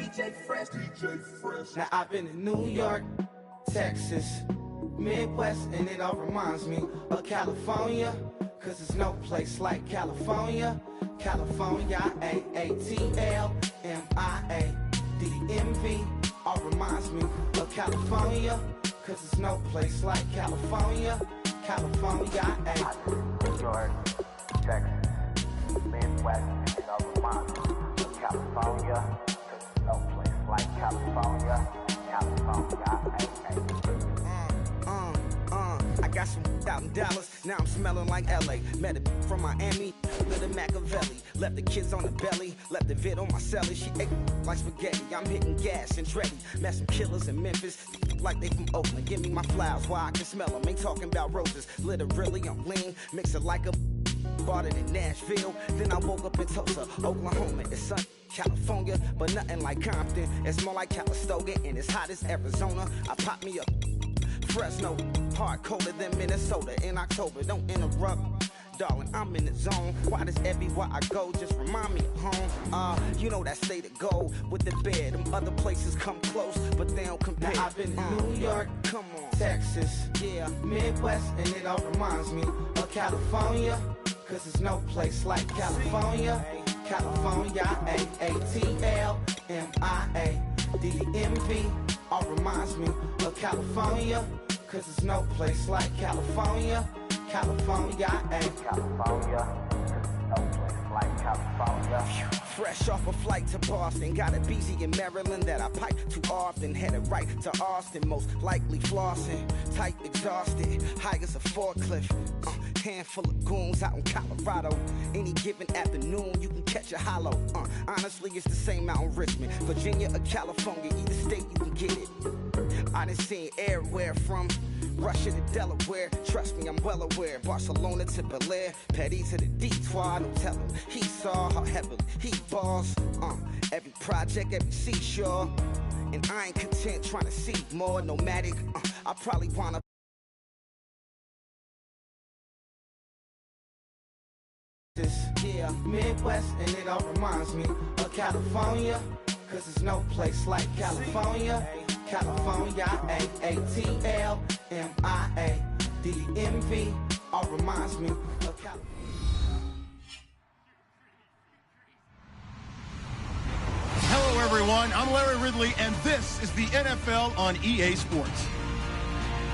DJ Fresh. Now I've been in New York, Texas, Midwest, and it all reminds me of California, cause there's no place like California. California, AATLMIA-DDMV, all reminds me of California, cause there's no place like California. California,
New York, Texas, Midwest, and it all reminds me of California, cause there's no place like California.
I got some out in Dallas, now I'm smelling like LA. Met a from Miami, lit a Machiavelli. Left the kids on the belly, left the vid on my celly. She ate like spaghetti, I'm hitting gas and Dreddy. Met some killers in Memphis, like they from Oakland. Give me my flowers while I can smell them. Ain't talking about roses, literally I'm lean. Mix it like a bought it in Nashville. Then I woke up in Tulsa, Oklahoma. It's sunny. California, but nothing like Compton. It's more like Calistoga, and it's hot as Arizona. I pop me up Fresno, hard colder than Minnesota in October. Don't interrupt, darling, I'm in the zone. Why does everywhere I go just remind me of home? You know that state of gold with the bed. Them other places come close, but they don't compare. Now I've been in New York, come on, Texas, yeah, Midwest, and it all reminds me of California, cause there's no place like California. California, AATLMIA-DDMV, all reminds me of California, cause there's no place like California. California,
California, no place like California.
Fresh off a flight to Boston, got a BZ in Maryland that I pipe too often. Headed right to Austin, most likely flossing. Tight, exhausted, high as a forklift. Handful of goons out in Colorado. Any given afternoon, you can catch a hollow. Honestly, it's the same out in Richmond, Virginia or California. Either state, you can get it. I done seen everywhere from Russia to Delaware. Trust me, I'm well aware. Barcelona to Bel Air, Petty to the Detroit. No telling he saw how heavily he balls. Every project, every seashore. And I ain't content trying to see more nomadic. I probably wanna. Yeah, Midwest, and it all reminds me of California, cause there's no place like California. California, AATLMIA-DDMV, all reminds me of California.
Hello, everyone. I'm Larry Ridley, and this is the NFL on EA Sports.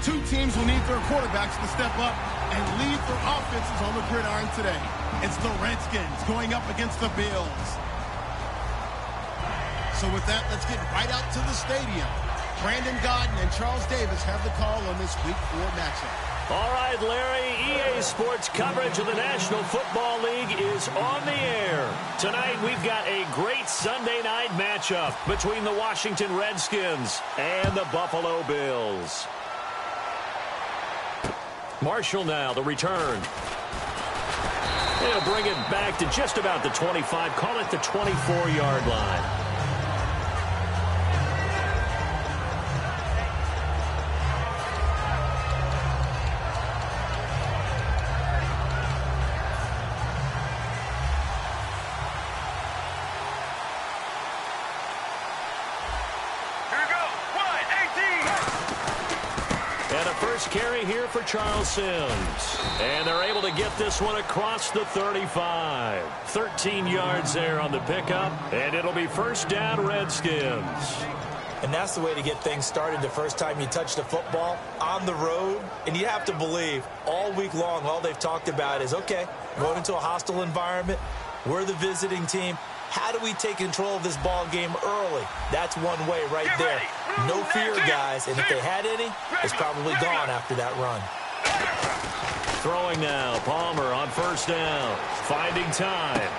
Two teams will need their quarterbacks to step up and lead their offenses on the gridiron today. It's the Redskins going up against the Bills. So with that, let's get right out to the stadium. Brandon Godden and Charles Davis have the call on this Week 4 matchup.
All right, Larry, EA Sports coverage of the National Football League is on the air. Tonight, we've got a great Sunday night matchup between the Washington Redskins and the Buffalo Bills. Marshall now, the return. They'll bring it back to just about the 25, call it the 24-yard line. Carry here for Charles Sims. And they're able to get this one across the 35. 13 yards there on the pickup, and it'll be first down Redskins.
And that's the way to get things started the first time you touch the football on the road. And you have to believe all week long, all they've talked about is, okay, going into a hostile environment, we're the visiting team. How do we take control of this ball game early? That's one way right there. No fear, guys. And if they had any, it's probably gone after that run.
Throwing now. Palmer on first down. Finding time.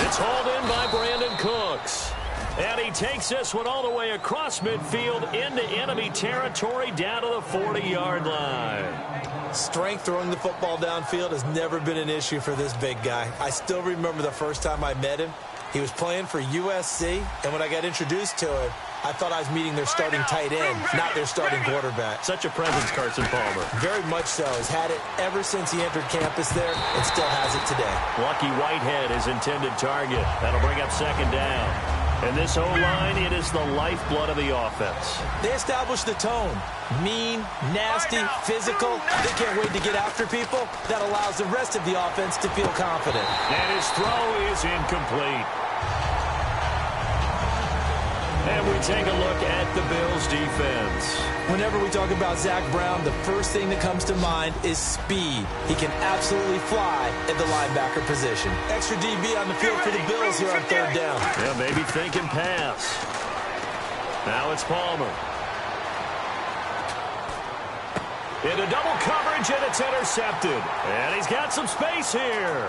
It's hauled in by Brandon Cooks. And he takes this one all the way across midfield into enemy territory down to the 40-yard line.
Strength throwing the football downfield has never been an issue for this big guy. I still remember the first time I met him. He was playing for USC, and when I got introduced to him, I thought I was meeting their starting tight end, not their starting quarterback.
Such a presence, Carson Palmer.
Very much so. He's had it ever since he entered campus there and still has it today.
Lucky Whitehead is intended target. That'll bring up second down. And this O-line, it is the lifeblood of the offense.
They established the tone. Mean, nasty, physical. They can't wait to get after people. That allows the rest of the offense to feel confident.
And his throw is incomplete. And we take a look at the Bills' defense.
Whenever we talk about Zach Brown, the first thing that comes to mind is speed. He can absolutely fly at the linebacker position. Extra DB on the field for the Bills here on third down.
Yeah, maybe thinking pass. Now it's Palmer. Into double coverage, and it's intercepted. And he's got some space here.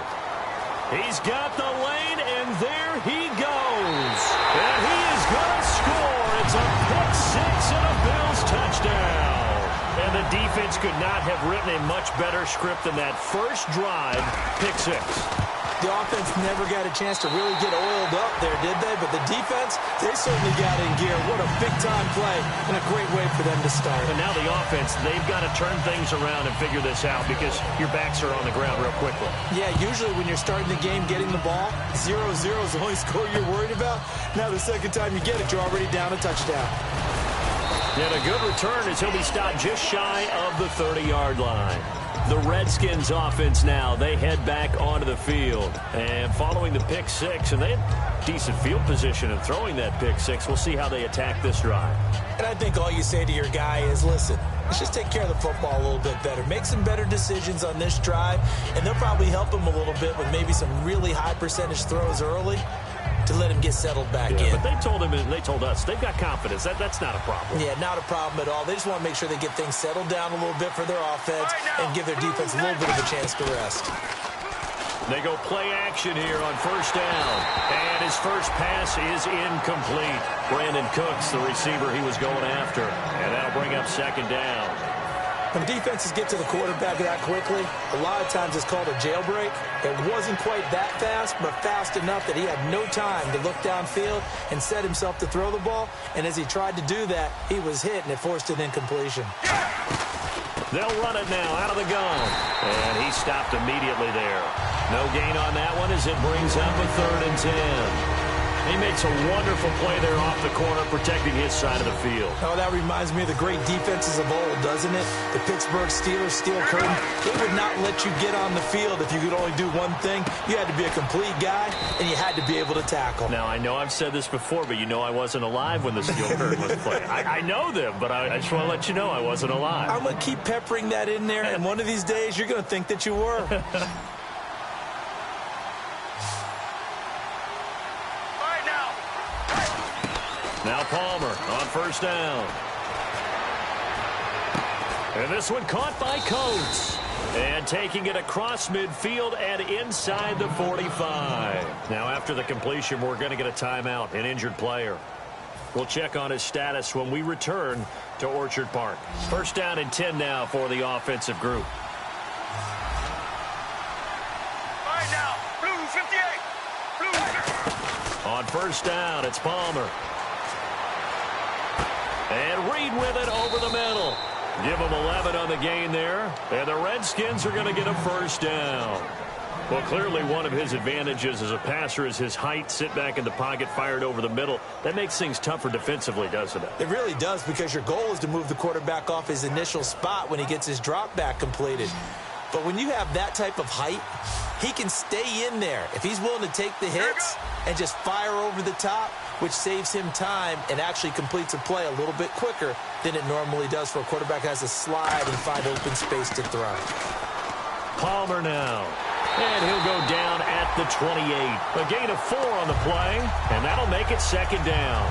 He's got the lane, and there he goes. And he is going to score. It's a pick six and a Bills touchdown. And the defense could not have written a much better script than that first drive, pick six.
The offense never got a chance to really get oiled up there, did they? But the defense, they certainly got in gear. What a big-time play and a great way for them to start.
And now the offense, they've got to turn things around and figure this out because your backs are on the ground real quickly. Yeah,
usually when you're starting the game getting the ball, 0-0 is the only score you're worried about. Now the second time you get it, you're already down a touchdown.
And a good return as he'll be stopped just shy of the 30-yard line. The Redskins offense now, they head back onto the field. And following the pick six, and they had decent field position in throwing that pick six. We'll see how they attack this drive.
And I think all you say to your guy is, listen, let's just take care of the football a little bit better. Make some better decisions on this drive, and they'll probably help him a little bit with maybe some really high percentage throws early to let him get settled back in.
But they told him and they told us they've got confidence. That's not a problem.
Yeah, not a problem at all. They just want to make sure they get things settled down a little bit for their offense and give their defense a little bit of a chance to rest.
They go play action here on first down. And his first pass is incomplete. Brandon Cooks, the receiver he was going after. And that'll bring up second down.
When defenses get to the quarterback that quickly, a lot of times it's called a jailbreak. It wasn't quite that fast, but fast enough that he had no time to look downfield and set himself to throw the ball. And as he tried to do that, he was hit, and it forced an incompletion.
They'll run it now out of the gun. And he stopped immediately there. No gain on that one as it brings up a 3rd and 10. He makes a wonderful play there off the corner, protecting his side of the field.
Oh, that reminds me of the great defenses of old, doesn't it? The Pittsburgh Steelers, steel curtain. They would not let you get on the field if you could only do one thing. You had to be a complete guy, and you had to be able to tackle.
Now, I know I've said this before, but you know I wasn't alive when the steel curtain was playing. I know them, but I just want to let you know I wasn't alive.
I'm going to keep peppering that in there, and one of these days you're going to think that you were.
Now Palmer on first down. And this one caught by Coates. And taking it across midfield and inside the 45. Now after the completion, we're going to get a timeout, an injured player. We'll check on his status when we return to Orchard Park. First down and 10 now for the offensive group.
All right now, blue 58. Blue.
On first down, it's Palmer. And Reed with it over the middle. Give him 11 on the gain there. And the Redskins are going to get a first down. Well, clearly one of his advantages as a passer is his height. Sit back in the pocket, fired over the middle. That makes things tougher defensively, doesn't it?
It really does, because your goal is to move the quarterback off his initial spot when he gets his drop back completed. But when you have that type of height, he can stay in there if he's willing to take the hits and just fire over the top, which saves him time and actually completes a play a little bit quicker than it normally does for a quarterback who has to slide and find open space to throw.
Palmer now. And he'll go down at the 28. A gain of 4 on the play, and that'll make it second down.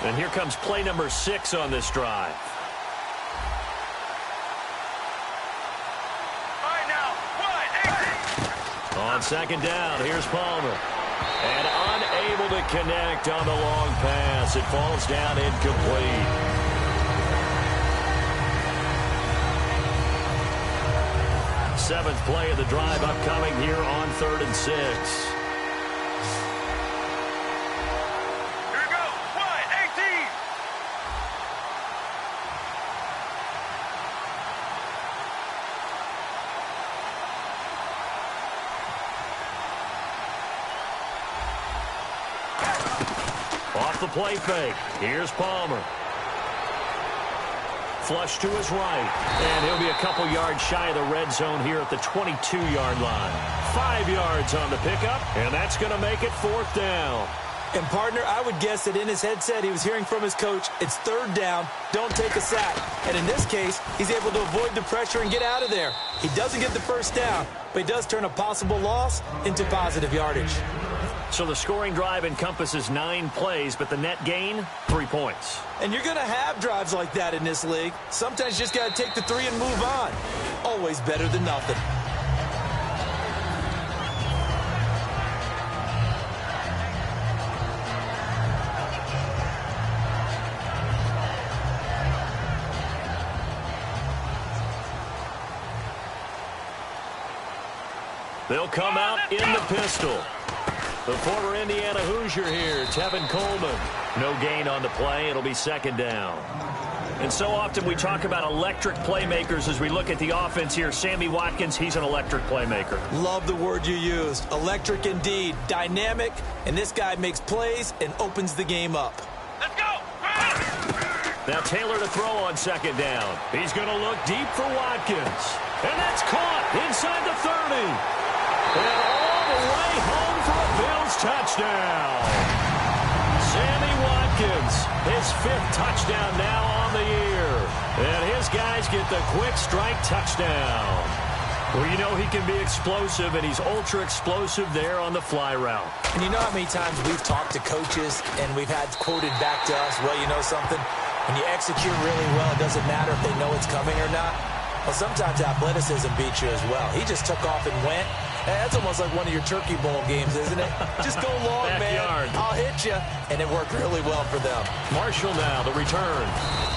And here comes play number 6 on this drive.
All right now, 1, 8.
On second down, here's Palmer. And unable to connect on the long pass. It falls down incomplete. Seventh play of the drive upcoming here on 3rd and 6. the play fake. Here's Palmer. Flush to his right. And he'll be a couple yards shy of the red zone here at the 22-yard line. 5 yards on the pickup, and that's going to make it 4th down.
And, partner, I would guess that in his headset he was hearing from his coach, it's 3rd down, don't take a sack. And in this case, he's able to avoid the pressure and get out of there. He doesn't get the first down, but he does turn a possible loss into positive yardage.
So the scoring drive encompasses 9 plays, but the net gain, 3 points.
And you're going to have drives like that in this league. Sometimes you just got to take the 3 and move on. Always better than nothing.
They'll come out in the pistol. The former Indiana Hoosier here, Tevin Coleman. No gain on the play. It'll be 2nd down. And so often we talk about electric playmakers as we look at the offense here. Sammy Watkins, he's an electric playmaker.
Love the word you used. Electric indeed. Dynamic. And this guy makes plays and opens the game up.
Let's go!
Now Taylor to throw on 2nd down. He's going to look deep for Watkins. And that's caught inside the 30. And all the way home for a Bills touchdown. Sammy Watkins, his 5th touchdown now on the year. And his guys get the quick strike touchdown. Well, you know he can be explosive, and he's ultra explosive there on the fly route.
And you know how many times we've talked to coaches and we've had quoted back to us, well, you know something? When you execute really well, it doesn't matter if they know it's coming or not. Well, sometimes athleticism beats you as well. He just took off and went. That's almost like one of your Turkey Bowl games, isn't it? Just go long,
Backyard.
man. I'll hit you. And it worked really well for them.
Marshall now, the return.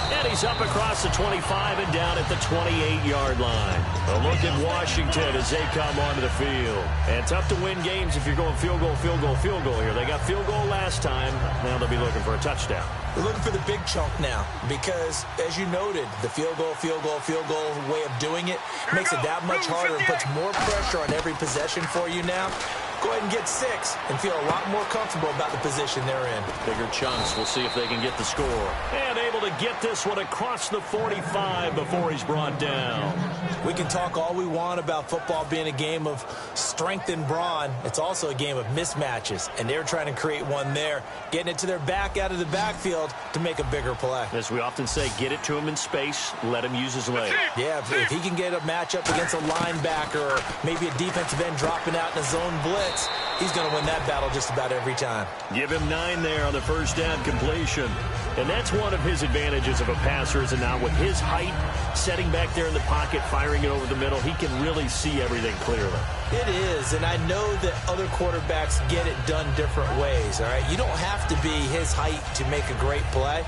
And he's up across the 25 and down at the 28-yard line. A look at Washington as they come onto the field. And tough to win games if you're going field goal, field goal, field goal here. They got field goal last time. Now they'll be looking for a touchdown.
We're looking for the big chunk now because, as you noted, the field goal way of doing it makes it that much harder and puts more pressure on every possession for you now. Go ahead and get 6 and feel a lot more comfortable about the position they're in.
Bigger chunks. We'll see if they can get the score. And able to get this one across the 45 before he's brought down.
We can talk all we want about football being a game of strength and brawn. It's also a game of mismatches, and they're trying to create one there, getting it to their back out of the backfield to make a bigger play.
As we often say, get it to him in space, let him use his leg.
Yeah, if he can get a matchup against a linebacker or maybe a defensive end dropping out in a zone blitz, he's going to win that battle just about every time.
Give him 9 there on the first down completion. And that's one of his advantages of a passer, is it not? With his height, setting back there in the pocket, firing it over the middle, he can really see everything clearly.
It is, and I know that other quarterbacks get it done different ways, all right? You don't have to be his height to make a great play.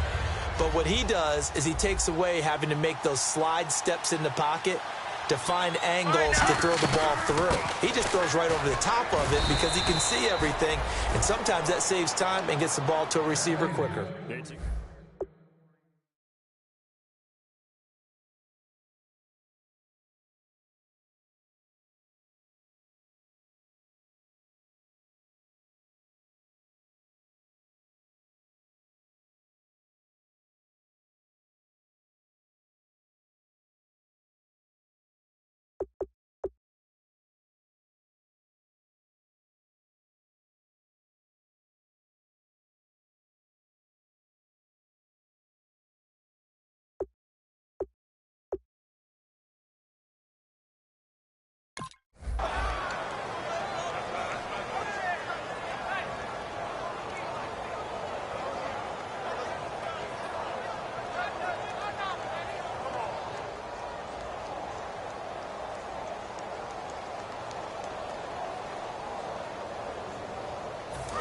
But what he does is he takes away having to make those slide steps in the pocket to find angles to throw the ball through. He just throws right over the top of it because he can see everything, and sometimes that saves time and gets the ball to a receiver quicker.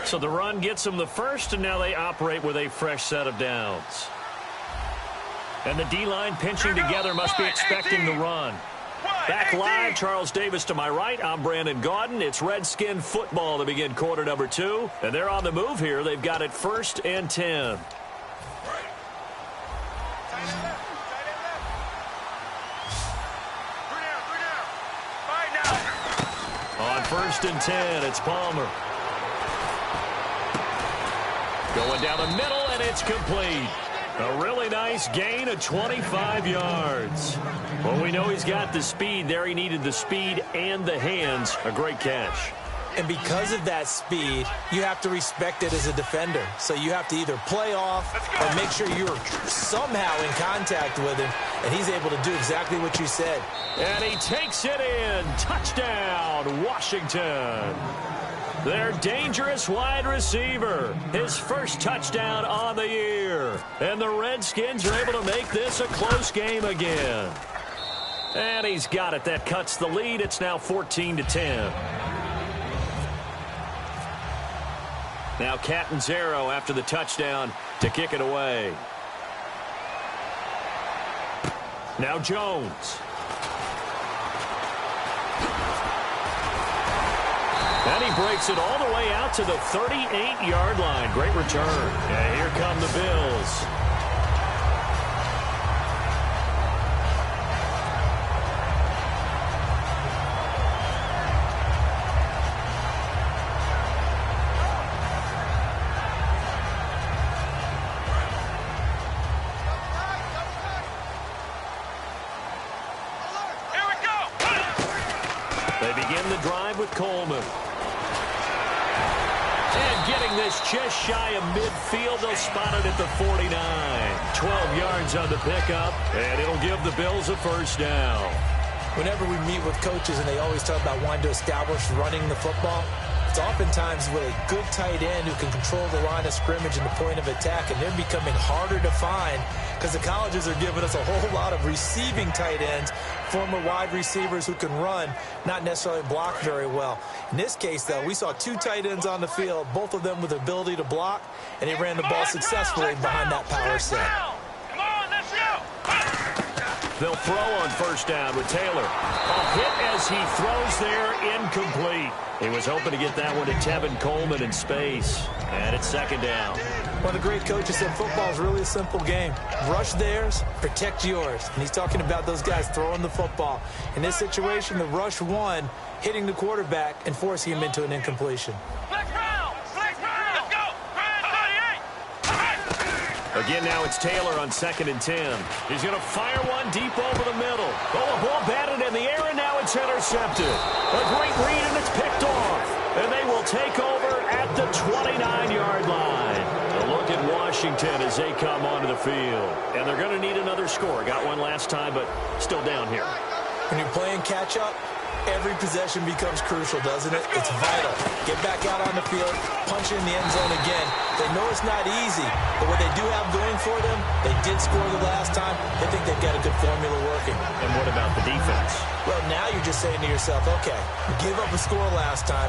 So the run gets them the first, and now they operate with a fresh set of downs. And the D-line pinching together must be expecting the run. Back live, Charles Davis to my right. I'm Brandon Gaudin. It's Redskin football to begin quarter number 2. And they're on the move here. They've got it 1st and 10. On 1st and 10, it's Palmer. Going down the middle, and it's complete. A really nice gain of 25 yards. Well, we know he's got the speed there. He needed the speed and the hands. A great catch.
And because of that speed, you have to respect it as a defender. So you have to either play off or make sure you're somehow in contact with him, and he's able to do exactly what you said.
And he takes it in. Touchdown, Washington. Their dangerous wide receiver. His first touchdown on the year. And the Redskins are able to make this a close game again. And he's got it. That cuts the lead. It's now 14-10. Now Catanzaro after the touchdown to kick it away. Now Jones. And he breaks it all the way out to the 38-yard line. Great return. Yeah, here come the Bills. They begin the drive with Coleman. And getting this just shy of midfield, they'll spot it at the 49. 12 yards on the pickup, and it'll give the Bills a first down.
Whenever we meet with coaches and they always talk about wanting to establish running the football, it's oftentimes with a good tight end who can control the line of scrimmage and the point of attack, and they're becoming harder to find because the colleges are giving us a whole lot of receiving tight ends, former wide receivers who can run, not necessarily block very well. In this case, though, we saw two tight ends on the field, both of them with the ability to block, and they ran the ball successfully behind that power set.
They'll throw on first down with Taylor. A hit as he throws there, incomplete. He was hoping to get that one to Tevin Coleman in space. And it's second down.
One of the great coaches said football is really a simple game. Rush theirs, protect yours. And he's talking about those guys throwing the football. In this situation, the rush one, hitting the quarterback and forcing him into an incompletion.
Again, now it's Taylor on 2nd and 10. He's going to fire one deep over the middle. Oh, the ball batted in the air, and now it's intercepted. A great read, and it's picked off. And they will take over at the 29-yard line. A look at Washington as they come onto the field. And they're going to need another score. Got one last time, but still down here.
When you're playing catch-up, every possession becomes crucial, doesn't it? It's vital. Get back out on the field, punch in the end zone again. They know it's not easy, but what they do have going for them, they did score the last time. They think they've got a good formula working.
And what about the defense?
Well, now you're just saying to yourself, okay, give up a score last time.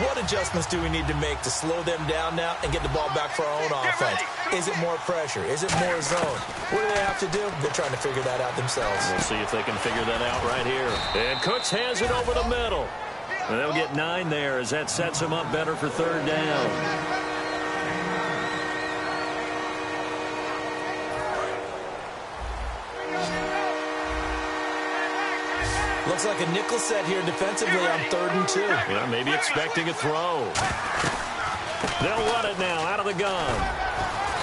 What adjustments do we need to make to slow them down now and get the ball back for our own offense? Is it more pressure? Is it more zone? What do they have to do? They're trying to figure that out themselves.
We'll see if they can figure that out right here. And Cooks has it over the middle. And they'll get 9 there as that sets them up better for third down.
Looks like a nickel set here defensively on 3rd and 2.
Yeah, maybe expecting a throw. They'll run it now out of the gun.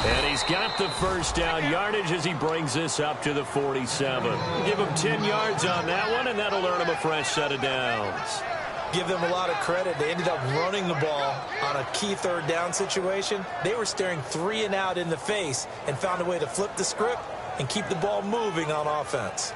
And he's got the first down yardage as he brings this up to the 47. Give him 10 yards on that one, and that'll earn him a fresh set of downs.
Give them a lot of credit. They ended up running the ball on a key 3rd down situation. They were staring 3 and out in the face and found a way to flip the script and keep the ball moving on offense.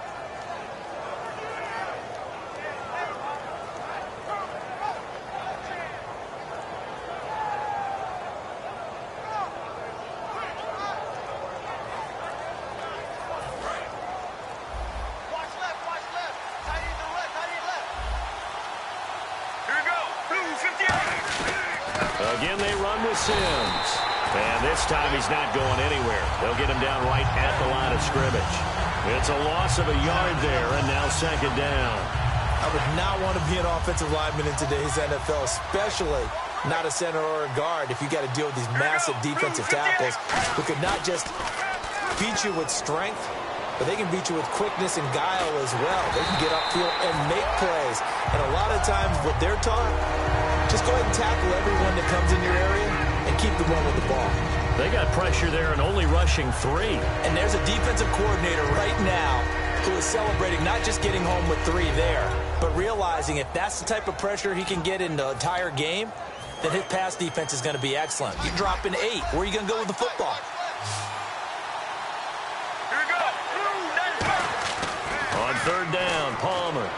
Again, they run with Sims. And this time he's not going anywhere. They'll get him down right at the line of scrimmage. It's a loss of a yard there, and now second down.
I would not want to be an offensive lineman in today's NFL, especially not a center or a guard if you got to deal with these massive defensive tackles who could not just beat you with strength, but they can beat you with quickness and guile as well. They can get upfield and make plays. And a lot of times what they're taught, just go ahead and tackle everyone that comes in your area and keep the one with the ball.
They got pressure there and only rushing 3.
And there's a defensive coordinator right now who is celebrating not just getting home with 3 there, but realizing if that's the type of pressure he can get in the entire game, then his pass defense is going to be excellent. You're dropping 8. Where are you going to go with the football?
Here we go.
On 3rd down, Palmer.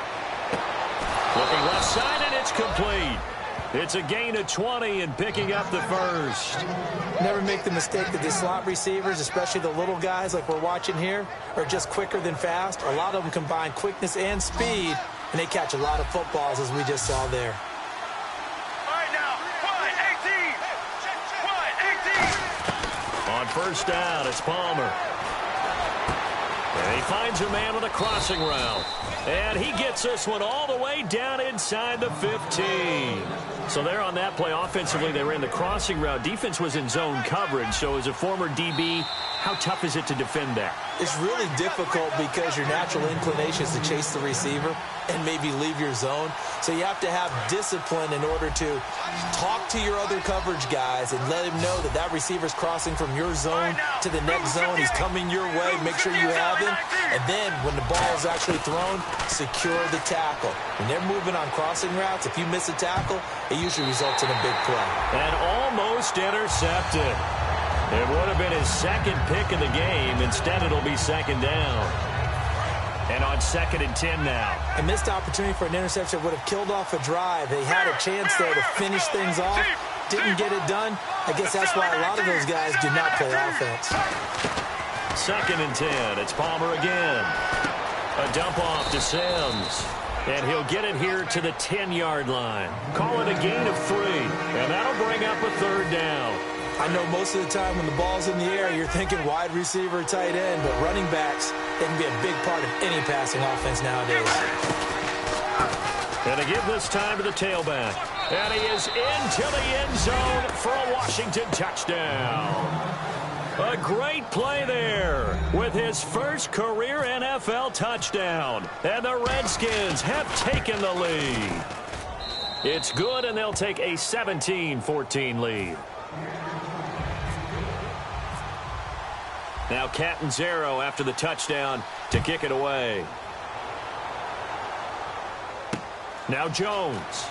Looking left side, and it's complete. It's a gain of 20 and picking up the first.
Never make the mistake that the slot receivers, especially the little guys like we're watching here, are just quicker than fast. A lot of them combine quickness and speed, and they catch a lot of footballs, as we just saw there.
All right, now, quiet, 18.
On 1st down, it's Palmer. And he finds a man with a crossing route. And he gets this one all the way down inside the 15. So there on that play, offensively, they ran the crossing route. Defense was in zone coverage. So as a former DB, how tough is it to defend that?
It's really difficult because your natural inclination is to chase the receiver and maybe leave your zone. So you have to have discipline in order to talk to your other coverage guys and let him know that that receiver's crossing from your zone to the next zone. He's coming your way. Make sure you have him. And then when the ball is actually thrown, secure the tackle. When they're moving on crossing routes, if you miss a tackle, it usually results in a big play.
And almost intercepted. It would have been his 2nd pick in the game. Instead, it'll be 2nd down. And on 2nd and 10 now.
A missed opportunity for an interception would have killed off a drive. They had a chance there to finish things off. Didn't get it done. I guess that's why a lot of those guys do not play offense.
2nd and 10. It's Palmer again. A dump off to Sims. And he'll get it here to the 10-yard line. Call it a gain of 3. And that'll bring up a 3rd down.
I know most of the time when the ball's in the air, you're thinking wide receiver, tight end, but running backs, they can be a big part of any passing offense nowadays.
And to give this time to the tailback. And he is into the end zone for a Washington touchdown. A great play there with his first career NFL touchdown. And the Redskins have taken the lead. It's good, and they'll take a 17-14 lead. Now Catanzaro after the touchdown to kick it away. Now Jones.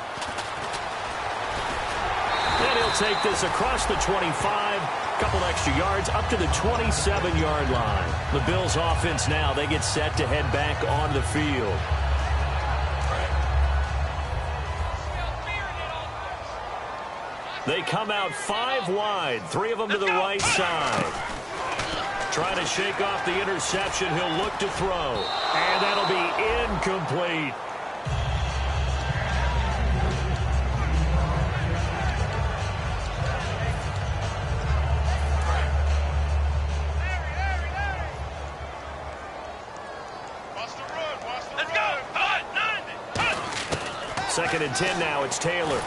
And he'll take this across the 25. Couple extra yards up to the 27-yard line. The Bills offense now, they get set to head back on the field. They come out 5 wide, 3 of them to the right side. Trying to shake off the interception. He'll look to throw. And that'll be incomplete.
Let's go.
2nd and 10 now. It's Taylor.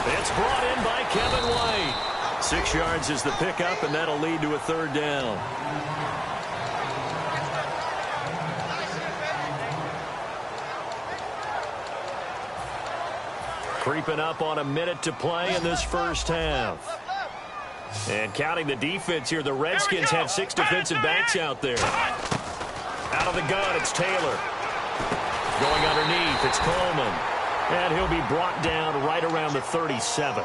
It's brought in by Kevin White. 6 yards is the pickup, and that'll lead to a 3rd down. Creeping up on a minute to play in this first half. And counting the defense here, the Redskins have 6 defensive backs out there. Out of the gun, it's Taylor. Going underneath, it's Coleman. And he'll be brought down right around the 37.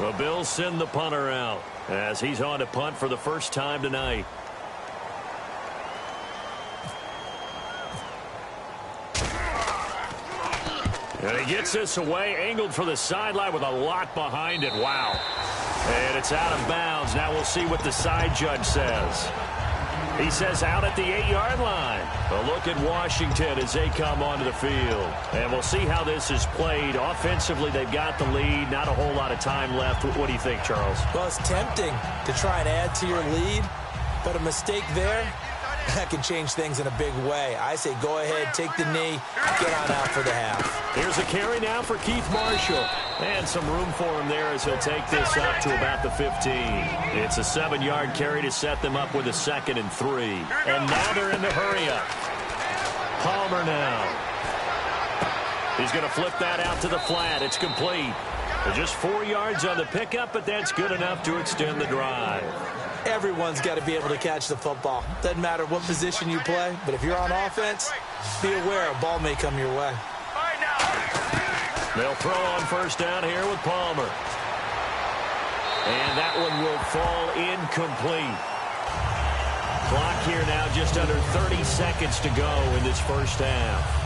The Bills send the punter out as he's on to punt for the first time tonight. And he gets this away, angled for the sideline with a lot behind it. Wow. And it's out of bounds. Now we'll see what the side judge says. He says out at the 8-yard line. A look at Washington as they come onto the field. And we'll see how this is played. Offensively, they've got the lead. Not a whole lot of time left. What do you think, Charles?
Well, it's tempting to try and add to your lead, but a mistake there, that can change things in a big way. I say go ahead, take the knee, get on out for the half.
Here's a carry now for Keith Marshall. And some room for him there as he'll take this up to about the 15. It's a 7-yard carry to set them up with a 2nd and 3. And now they're in the hurry-up. Palmer now. He's going to flip that out to the flat. It's complete. Just 4 yards on the pickup, but that's good enough to extend the drive.
Everyone's got to be able to catch the football. Doesn't matter what position you play, but if you're on offense, be aware a ball may come your way.
They'll throw on first down here with Palmer. And that one will fall incomplete. Clock here now just under 30 seconds to go in this first half.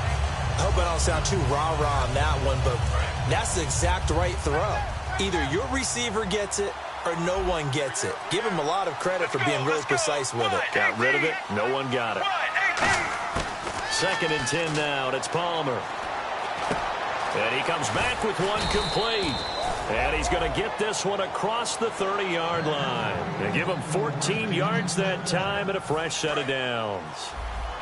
I hope I don't sound too rah-rah on that one, but that's the exact right throw. Either your receiver gets it or no one gets it. Give him a lot of credit for being really precise with it.
Got rid of it. No one got it. 2nd and 10 now, and it's Palmer. And he comes back with one complete. And he's going to get this one across the 30-yard line. They give him 14 yards that time and a fresh set of downs.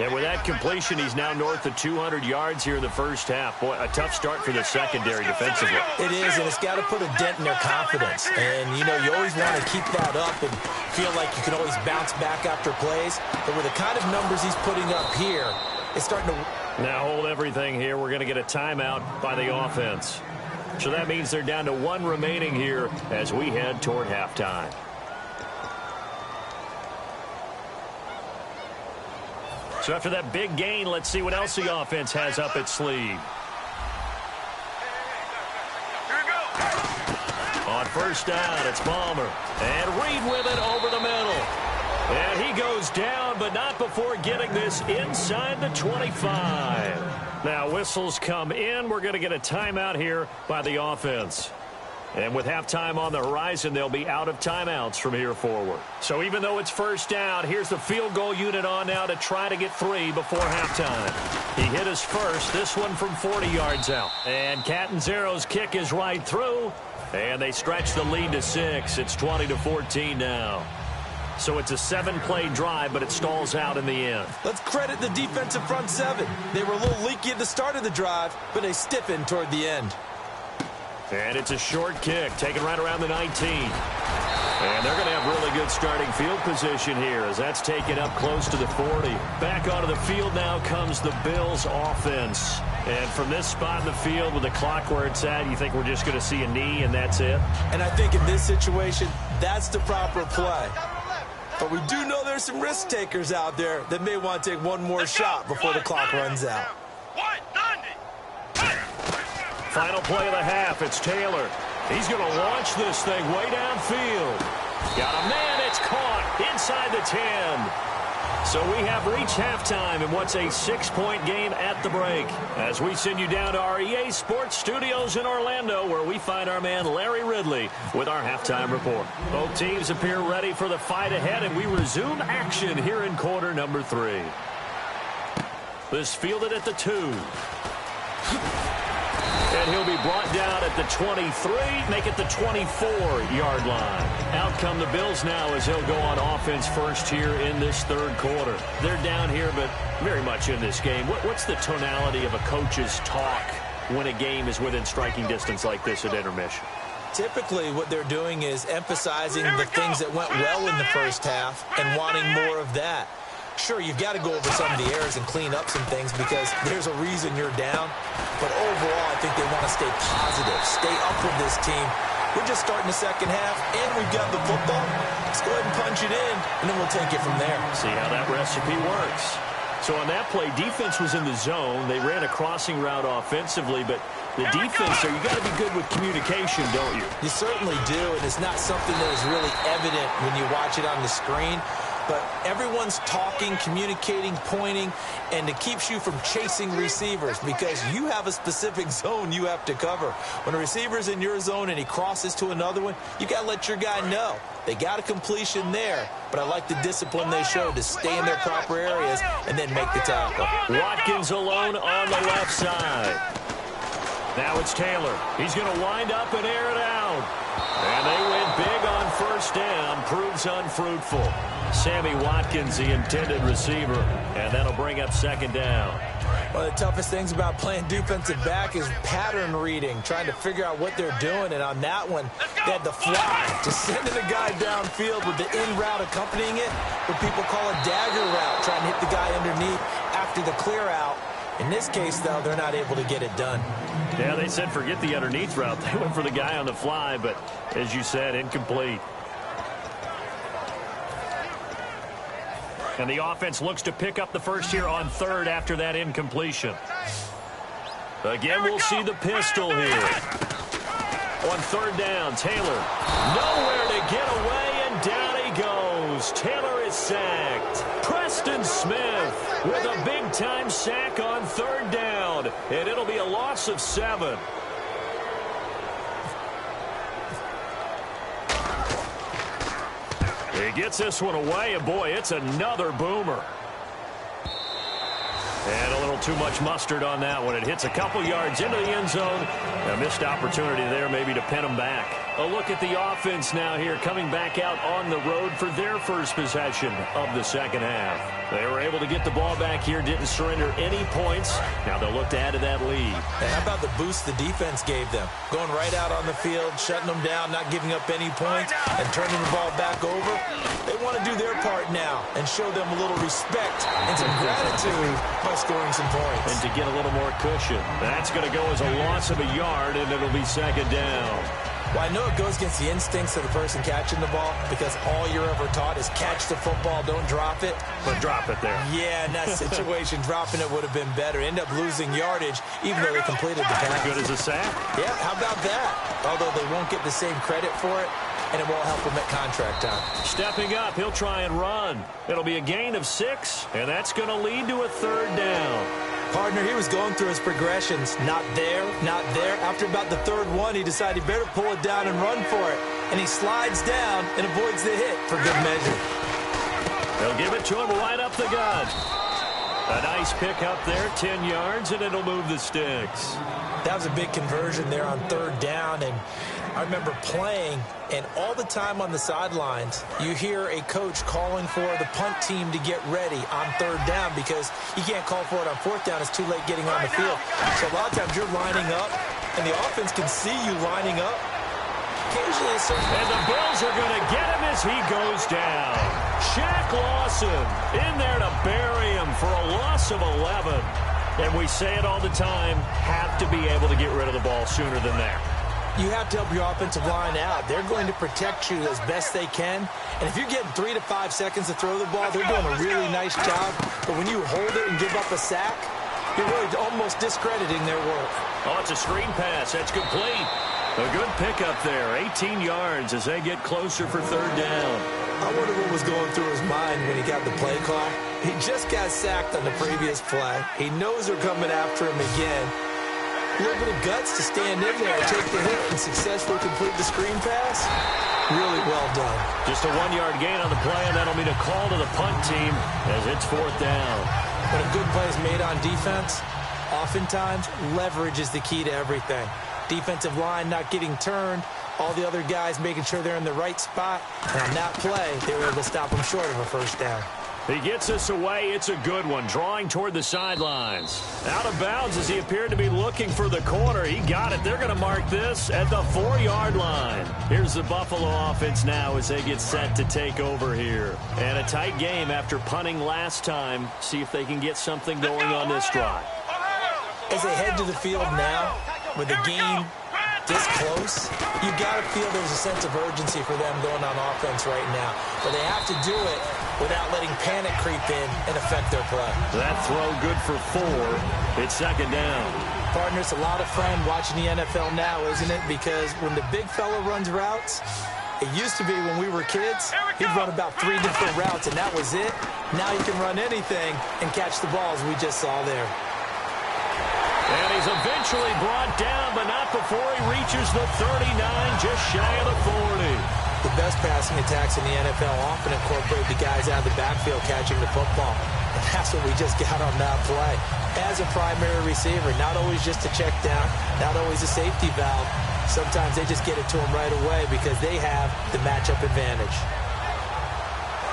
And with that completion, he's now north of 200 yards here in the first half. Boy, a tough start for the secondary defensively.
It is, and it's got to put a dent in their confidence. And, you know, you always want to keep that up and feel like you can always bounce back after plays. But with the kind of numbers he's putting up here, it's starting to...
Now hold everything here. We're going to get a timeout by the offense. So that means they're down to 1 remaining here as we head toward halftime. So after that big gain, let's see what else the offense has up its sleeve. On first down, it's Palmer. And Reed with it over the middle. And he goes down, but not before getting this inside the 25. Now whistles come in. We're going to get a timeout here by the offense. And with halftime on the horizon, they'll be out of timeouts from here forward. So even though it's first down, here's the field goal unit on now to try to get 3 before halftime. He hit his first, this one from 40 yards out. And Catanzaro's kick is right through. And they stretch the lead to 6. It's 20-14 now. So it's a 7-play drive, but it stalls out in the end.
Let's credit the defensive front 7. They were a little leaky at the start of the drive, but they stiffened toward the end.
And it's a short kick, taken right around the 19. And they're going to have really good starting field position here as that's taken up close to the 40. Back onto the field now comes the Bills offense. And from this spot in the field with the clock where it's at, you think we're just going to see a knee and that's it?
And I think in this situation, that's the proper play. But we do know there's some risk takers out there that may want to take one more shot before the clock runs out.
Final play of the half, it's Taylor. He's going to launch this thing way downfield. Got a man, it's caught inside the 10. So we have reached halftime in what's a 6-point game at the break. As we send you down to our EA Sports Studios in Orlando, where we find our man Larry Ridley with our halftime report. Both teams appear ready for the fight ahead, and we resume action here in quarter number 3. This fielded at the 2. And he'll be brought down at the 23, make it the 24-yard line. Out come the Bills now as he'll go on offense first here in this third quarter. They're down here, but very much in this game. What's the tonality of a coach's talk when a game is within striking distance like this at intermission?
Typically, what they're doing is emphasizing the things that went well in the first half and wanting more of that. Sure, you've got to go over some of the errors and clean up some things because there's a reason you're down. But overall, I think they want to stay positive, stay up with this team. We're just starting the second half, and we've got the football. Let's go ahead and punch it in, and then we'll take it from there.
See how that recipe works. So on that play, defense was in the zone. They ran a crossing route offensively, but the defense there, you got to be good with communication, don't you?
You certainly do, and it's not something that is really evident when you watch it on the screen. But everyone's talking, communicating, pointing, and it keeps you from chasing receivers because you have a specific zone you have to cover. When a receiver's in your zone and he crosses to another one, you got to let your guy know. They got a completion there, but I like the discipline they showed to stay in their proper areas and then make the tackle.
Watkins alone on the left side. Now it's Taylor. He's going to wind up and air it out. And they went big on first down. Proves unfruitful. Sammy Watkins, the intended receiver, and that'll bring up second down.
One of the toughest things about playing defensive back is pattern reading, trying to figure out what they're doing. And on that one, they had the fly, just sending a guy downfield with the in route accompanying it, what people call a dagger route, trying to hit the guy underneath after the clear out. In this case, though, they're not able to get it done.
Yeah, they said forget the underneath route. They went for the guy on the fly, but as you said, incomplete. And the offense looks to pick up the first here on third after that incompletion. Again, we'll see the pistol here. On third down, Taylor. Nowhere to get away, and down he goes. Taylor is sacked. Preston Smith with a big-time sack on third down. And it'll be a loss of 7. He gets this one away, and boy, it's another boomer. And a little too much mustard on that one. It hits a couple yards into the end zone. A missed opportunity there maybe to pin them back. A look at the offense now here, coming back out on the road for their first possession of the second half. They were able to get the ball back here, didn't surrender any points. Now they'll look to add to that lead.
And how about the boost the defense gave them? Going right out on the field, shutting them down, not giving up any points, and turning the ball back over. They want to do their part now and show them a little respect and some gratitude by scoring some points.
And to get a little more cushion. That's going to go as a loss of a yard, and it'll be second down.
Well, I know it goes against the instincts of the person catching the ball because all you're ever taught is catch the football, don't drop it.
But drop it there.
Yeah, in that situation, dropping it would have been better. End up losing yardage, even though they completed the pass.
Good as a sack.
Yeah, how about that? Although they won't get the same credit for it, and it won't help them at contract time.
Stepping up, he'll try and run. It'll be a gain of 6, and that's going to lead to a third down.
Partner, he was going through his progressions. Not there, not there. After about the third one, he decided he better pull it down and run for it. And he slides down and avoids the hit for good measure.
They'll give it to him right up the gut. A nice pick up there, 10 yards, and it'll move the sticks.
That was a big conversion there on third down, and I remember playing, and all the time on the sidelines, you hear a coach calling for the punt team to get ready on third down because you can't call for it on fourth down. It's too late getting on the field. So a lot of times you're lining up, and the offense can see you lining up. Occasionally,
and the Bills are going to get him as he goes down. Shaq Lawson in there to bury him for a loss of 11. And we say it all the time, have to be able to get rid of the ball sooner than that.
You have to help your offensive line out. They're going to protect you as best they can. And if you're getting 3 to 5 seconds to throw the ball, they're doing a really nice job. But when you hold it and give up a sack, you're really almost discrediting their work.
Oh, it's a screen pass. That's complete. A good pickup there. 18 yards as they get closer for third down.
I wonder what was going through his mind when he got the play call. He just got sacked on the previous play. He knows they're coming after him again. A little bit of guts to stand in there, take the hit, and successfully complete the screen pass. Really well done.
Just a 1-yard gain on the play, and that'll mean a call to the punt team as it's fourth down.
When a good play is made on defense, oftentimes leverage is the key to everything. Defensive line not getting turned, all the other guys making sure they're in the right spot. And on that play, they were able to stop him short of a first down.
He gets us away. It's a good one. Drawing toward the sidelines. Out of bounds as he appeared to be looking for the corner. He got it. They're going to mark this at the 4-yard line. Here's the Buffalo offense now as they get set to take over here. And a tight game after punting last time. See if they can get something going on this drive.
As they head to the field now, with the game this close, you got to feel there's a sense of urgency for them going on offense right now. But they have to do it without letting panic creep in and affect their play.
That throw good for 4. It's second down.
Partner, it's a lot of fun watching the NFL now, isn't it? Because when the big fella runs routes, it used to be when we were kids, he'd run about 3 different routes, and that was it. Now he can run anything and catch the balls we just saw there.
And he's eventually brought down, but not before he reaches the 39, just shy of the 40.
The best passing attacks in the NFL often incorporate the guys out of the backfield catching the football. And that's what we just got on that play. As a primary receiver, not always just a check down, not always a safety valve. Sometimes they just get it to him right away because they have the matchup advantage.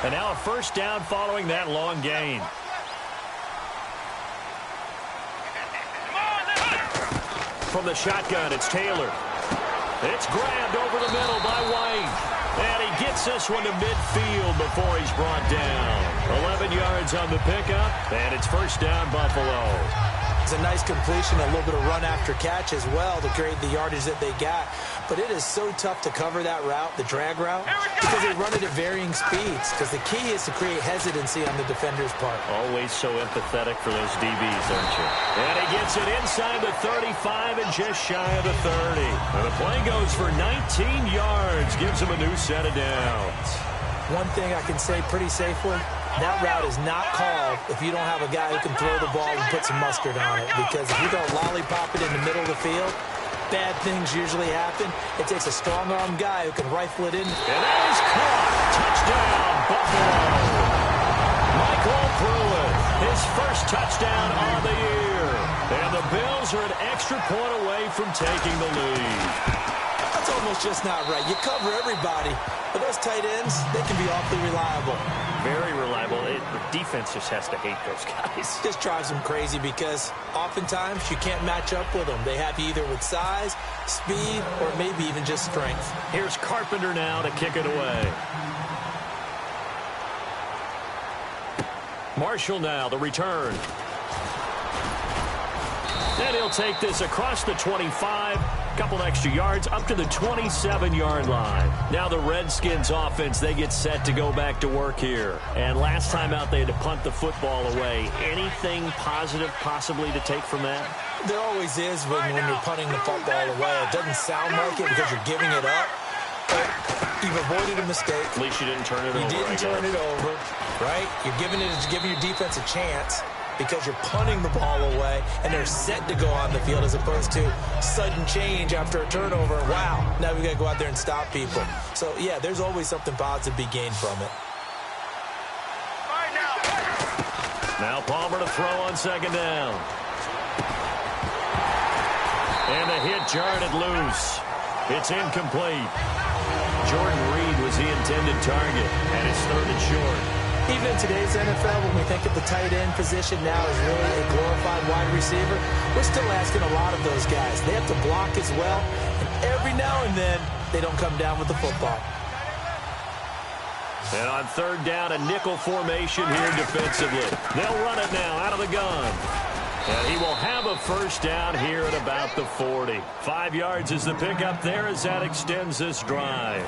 And now a first down following that long gain. From the shotgun, it's Taylor. It's grabbed over the middle by White. And he gets this one to midfield before he's brought down. 11 yards on the pickup, and it's first down Buffalo.
It's a nice completion, a little bit of run after catch as well to create the yardage that they got. But it is so tough to cover that route, the drag route, because they run it at varying speeds. Because the key is to create hesitancy on the defender's part.
Always so empathetic for those DBs, aren't you? And he gets it inside the 35 and just shy of the 30. And the play goes for 19 yards, gives him a new set of downs.
One thing I can say pretty safely, that route is not called if you don't have a guy who can throw the ball and put some mustard on it. Because if you don't lollipop it in the middle of the field, bad things usually happen. It takes a strong-arm guy who can rifle it in.
And that is caught. Touchdown, Buffalo. Michael Pruitt, his first touchdown on the year. And the Bills are an extra point away from taking the lead.
That's almost just not right. You cover everybody, but those tight ends, they can be awfully reliable.
Very reliable. The defense just has to hate those guys.
Just drives them crazy because oftentimes you can't match up with them. They have you either with size, speed, or maybe even just strength.
Here's Carpenter now to kick it away. Marshall now, the return. And he'll take this across the 25. Couple extra yards up to the 27-yard line. Now the Redskins offense, they get set to go back to work here. And last time out, they had to punt the football away. Anything positive possibly to take from that?
There always is when you're punting the football away. It doesn't sound like it because you're giving it up. But you've avoided a mistake.
At least you didn't turn it over.
You didn't turn it over, right? You're giving your defense a chance, because you're punting the ball away, and they're set to go on the field as opposed to sudden change after a turnover. Wow, now we got to go out there and stop people. So, yeah, there's always something positive to be gained from it.
Now Palmer to throw on second down. And the hit jarred it loose. It's incomplete. Jordan Reed was the intended target, and it's third and short.
Even in today's NFL, when we think of the tight end position now as really a glorified wide receiver, we're still asking a lot of those guys. They have to block as well, and every now and then, they don't come down with the football.
And on third down, a nickel formation here defensively. They'll run it now out of the gun. And he will have a first down here at about the 40. 5 yards is the pickup there as that extends this drive.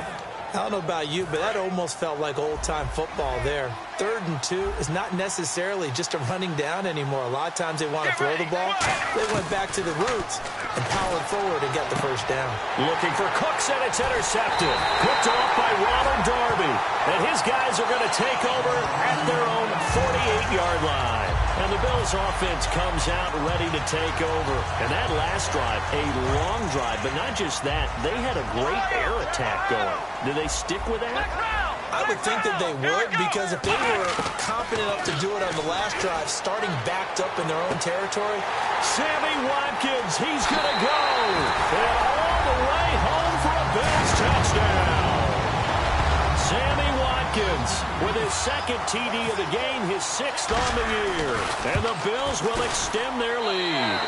I don't know about you, but that almost felt like old-time football there. 3rd and 2 is not necessarily just a running down anymore. A lot of times they want to throw the ball. They went back to the roots and powered forward and got the first down.
Looking for Cooks, and it's intercepted. Picked off by Ronald Darby. And his guys are going to take over at their own 48-yard line. And the Bills offense comes out ready to take over. And that last drive, a long drive, but not just that. They had a great air attack going. Do they stick with that?
I would think that they would, because if they were confident enough to do it on the last drive, starting backed up in their own territory.
Sammy Watkins, he's going to go. And all the way home for a Bills touchdown. Sammy Watkins with his second TD of the game, his 6th on the year. And the Bills will extend their lead.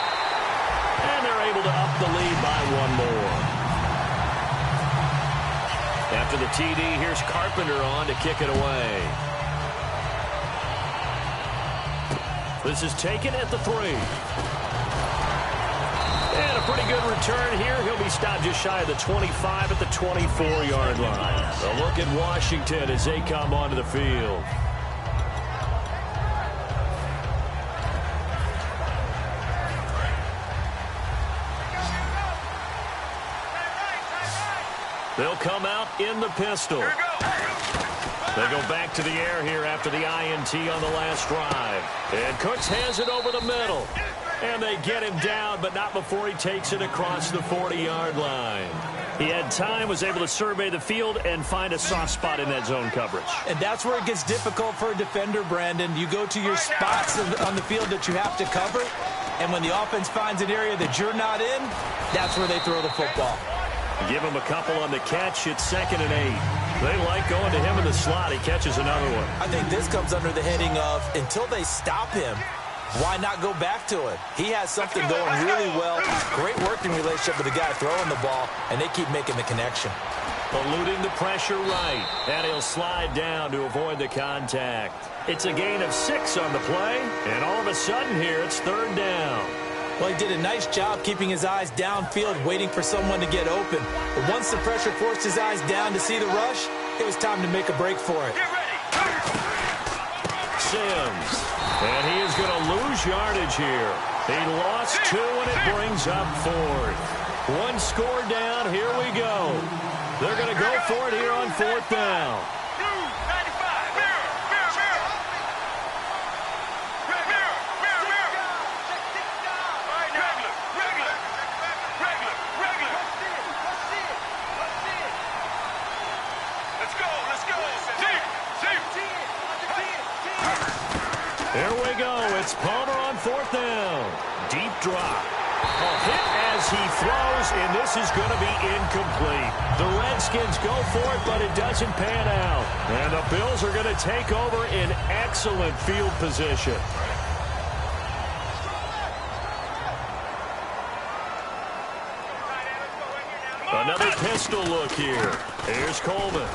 And they're able to up the lead by one more. After the TD, here's Carpenter on to kick it away. This is taken at the 3. And a pretty good return here. He'll be stopped just shy of the 25 at the 24-yard line. A look at Washington as they come onto the field. They'll come out in the pistol. They go back to the air here after the INT on the last drive. And Cooks has it over the middle. And they get him down, but not before he takes it across the 40-yard line. He had time, was able to survey the field and find a soft spot in that zone coverage.
And that's where it gets difficult for a defender, Brandon. You go to your spots on the field that you have to cover, and when the offense finds an area that you're not in, that's where they throw the football.
Give him a couple on the catch. It's 2nd and 8. They like going to him in the slot. He catches another one.
I think this comes under the heading of, until they stop him, why not go back to it? He has something going really well. Great working relationship with the guy throwing the ball, and they keep making the connection.
Eluding the pressure right. And he'll slide down to avoid the contact. It's a gain of 6 on the play. And all of a sudden here, it's 3rd down.
Well, he did a nice job keeping his eyes downfield, waiting for someone to get open. But once the pressure forced his eyes down to see the rush, it was time to make a break for it.
Get ready.
Sims. And he is going to lose yardage here. He lost 2, and it brings up 4th. 1 score down. Here we go. They're going to go for it here on 4th down. Here we go. It's Palmer on 4th down. Deep drop. A hit as he throws, and this is going to be incomplete. The Redskins go for it, but it doesn't pan out. And the Bills are going to take over in excellent field position. Another pistol look here. Here's Coleman.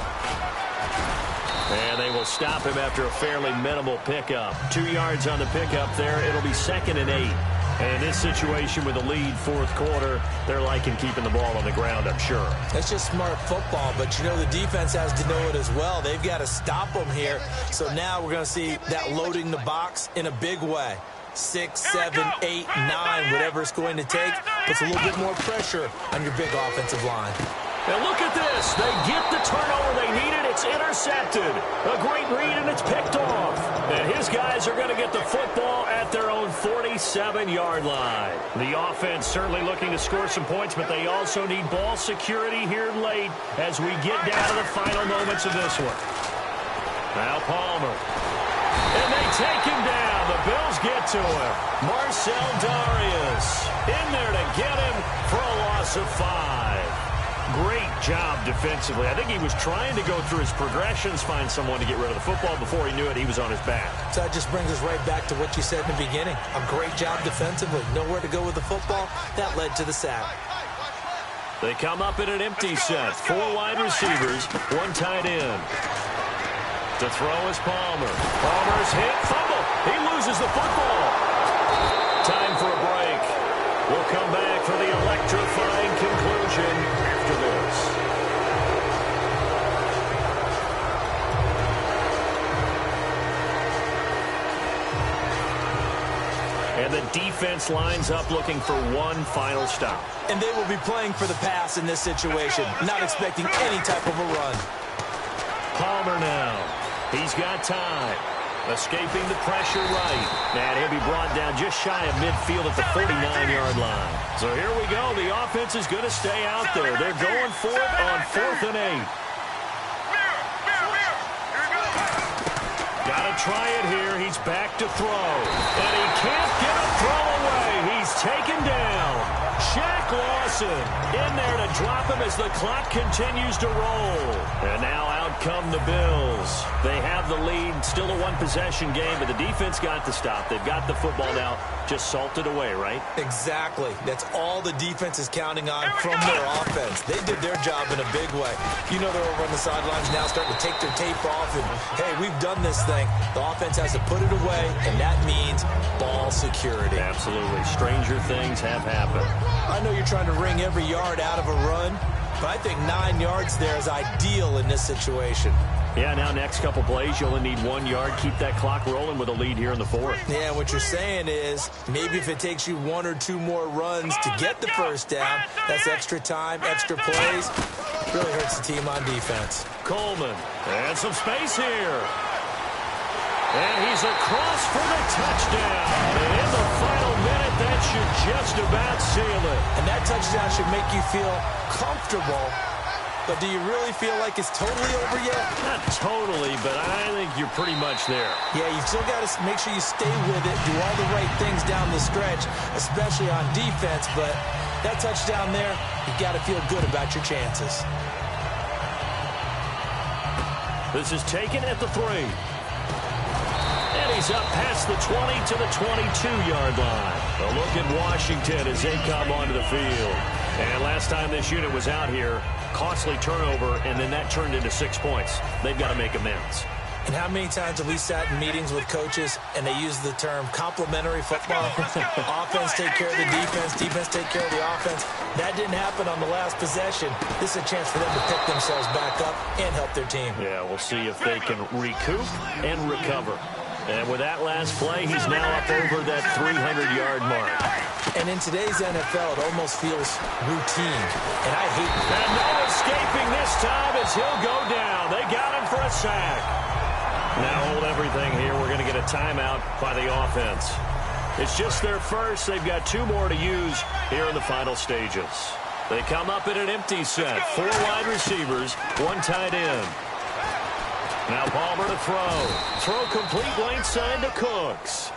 And they will stop him after a fairly minimal pickup. 2 yards on the pickup there. It'll be 2nd and 8. And in this situation with a lead 4th quarter, they're liking keeping the ball on the ground, I'm sure.
That's just smart football, but you know the defense has to know it as well. They've got to stop them here. So now we're going to see that loading the box in a big way. 6, 7, 8, 9, whatever it's going to take, puts a little bit more pressure on your big offensive line.
And look at this. They get the turnover they needed. It's intercepted. A great read, and it's picked off. And his guys are going to get the football at their own 47-yard line. The offense certainly looking to score some points, but they also need ball security here late as we get down to the final moments of this one. Now Palmer. And they take him down. The Bills get to him. Marcel Darius in there to get him for a loss of 5. Great job defensively. I think he was trying to go through his progressions, find someone to get rid of the football. Before he knew it, he was on his back.
So that just brings us right back to what you said in the beginning. A great job defensively. Nowhere to go with the football. That led to the sack.
They come up in an empty set. 4 wide receivers, 1 tight end. To throw is Palmer. Palmer's hit. Fumble. He loses the football. Time for a break. We'll come back for the electrifying conclusion after this. And the defense lines up looking for one final stop.
And they will be playing for the pass in this situation, not expecting any type of a run.
Palmer now. He's got time. Escaping the pressure right. And he'll be brought down just shy of midfield at the 49-yard line. So here we go. The offense is going to stay out there. They're going for it on 4th and 8. Got to try it here. He's back to throw. And he can't get a throw away. He's taken down. Shaq Lawson in there to drop him as the clock continues to roll. And now out come the Bills. They have the lead. Still a one-possession game, but the defense got the stop. They've got the football now. Just salted away, right?
Exactly. That's all the defense is counting on from their offense. They did their job in a big way. You know they're over on the sidelines now starting to take their tape off. And, hey, we've done this thing. The offense has to put it away, and that means ball security.
Absolutely. Stranger things have happened.
I know you're trying to wring every yard out of a run, but I think 9 yards there is ideal in this situation.
Yeah, now next couple plays, you only need 1 yard. Keep that clock rolling with a lead here in the 4th.
Yeah, what you're saying is maybe if it takes you 1 or 2 more runs to get the first down, that's extra time, extra plays. Really hurts the team on defense.
Coleman, and some space here. And he's across for the touchdown. And in the final minute, that should just about seal it.
And that touchdown should make you feel comfortable. But do you really feel like it's totally over yet?
Not totally, but I think you're pretty much there.
Yeah, you've still got to make sure you stay with it, do all the right things down the stretch, especially on defense. But that touchdown there, you've got to feel good about your chances.
This is taken at the 3. And he's up past the 20 to the 22-yard line. A look at Washington as they come onto the field. And last time this unit was out here, costly turnover, and then that turned into 6 points. They've got to make amends.
And how many times have we sat in meetings with coaches and they use the term complementary football? Offense take care of the defense, defense take care of the offense. That didn't happen on the last possession. This is a chance for them to pick themselves back up and help their team.
Yeah, we'll see if they can recoup and recover. And with that last play, he's now up over that 300-yard mark.
And in today's NFL, it almost feels routine. And I hate that.
And no escaping this time as he'll go down. They got him for a sack. Now hold everything here. We're going to get a timeout by the offense. It's just their first. They've got 2 more to use here in the final stages. They come up in an empty set. 4 wide receivers, 1 tight end. Now Palmer to throw. Throw complete lane side to Cooks.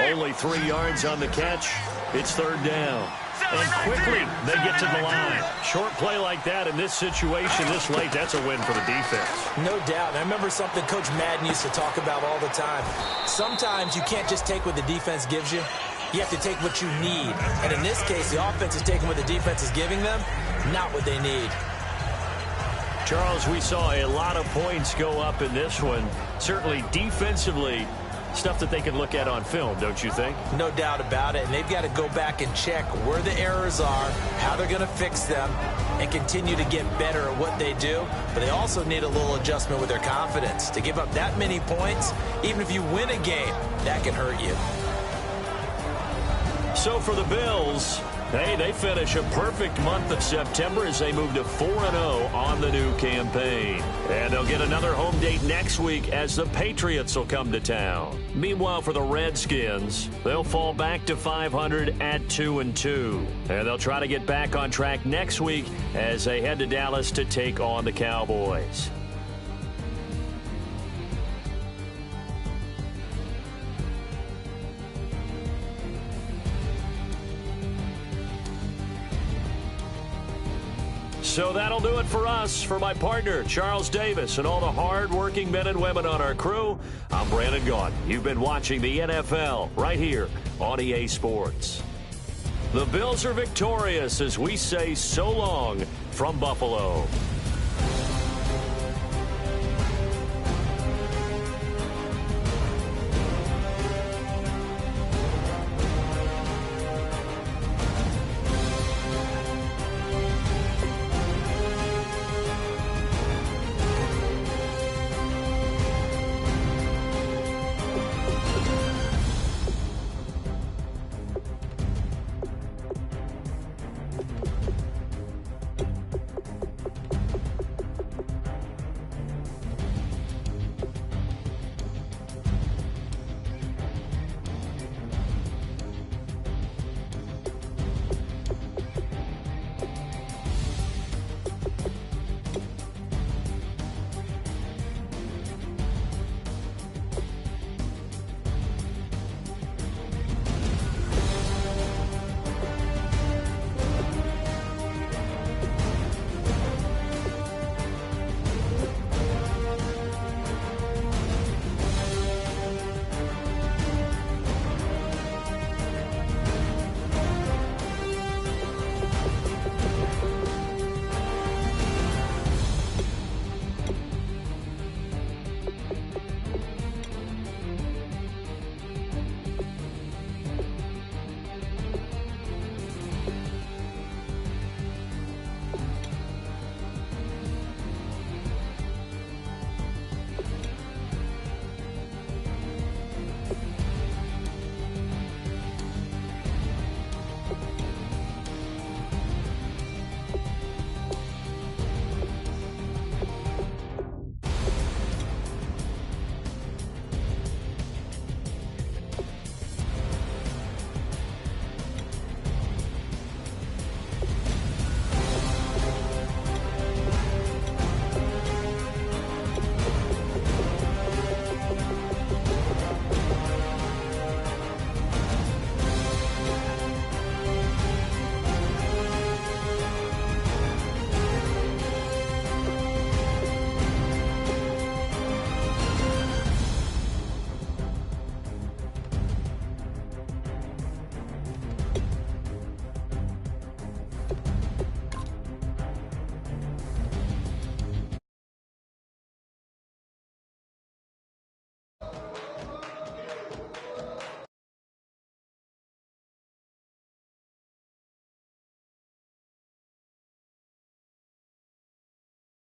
Only 3 yards on the catch. It's 3rd down. And quickly they get to the line. Short play like that in this situation this late, that's a win for the defense.
No doubt. I remember something Coach Madden used to talk about all the time. Sometimes you can't just take what the defense gives you. You have to take what you need. And in this case, the offense is taking what the defense is giving them, not what they need.
Charles, we saw a lot of points go up in this one. Certainly defensively, stuff that they can look at on film, don't you think?
No doubt about it. And they've got to go back and check where the errors are, how they're going to fix them, and continue to get better at what they do. But they also need a little adjustment with their confidence. To give up that many points, even if you win a game, that can hurt you.
So for the Bills, hey, they finish a perfect month of September as they move to 4-0 on the new campaign. And they'll get another home date next week as the Patriots will come to town. Meanwhile, for the Redskins, they'll fall back to 500 at 2-2. And they'll try to get back on track next week as they head to Dallas to take on the Cowboys. So that'll do it for us. For my partner, Charles Davis, and all the hard-working men and women on our crew, I'm Brandon Gaudin. You've been watching the NFL right here on EA Sports. The Bills are victorious as we say so long from Buffalo.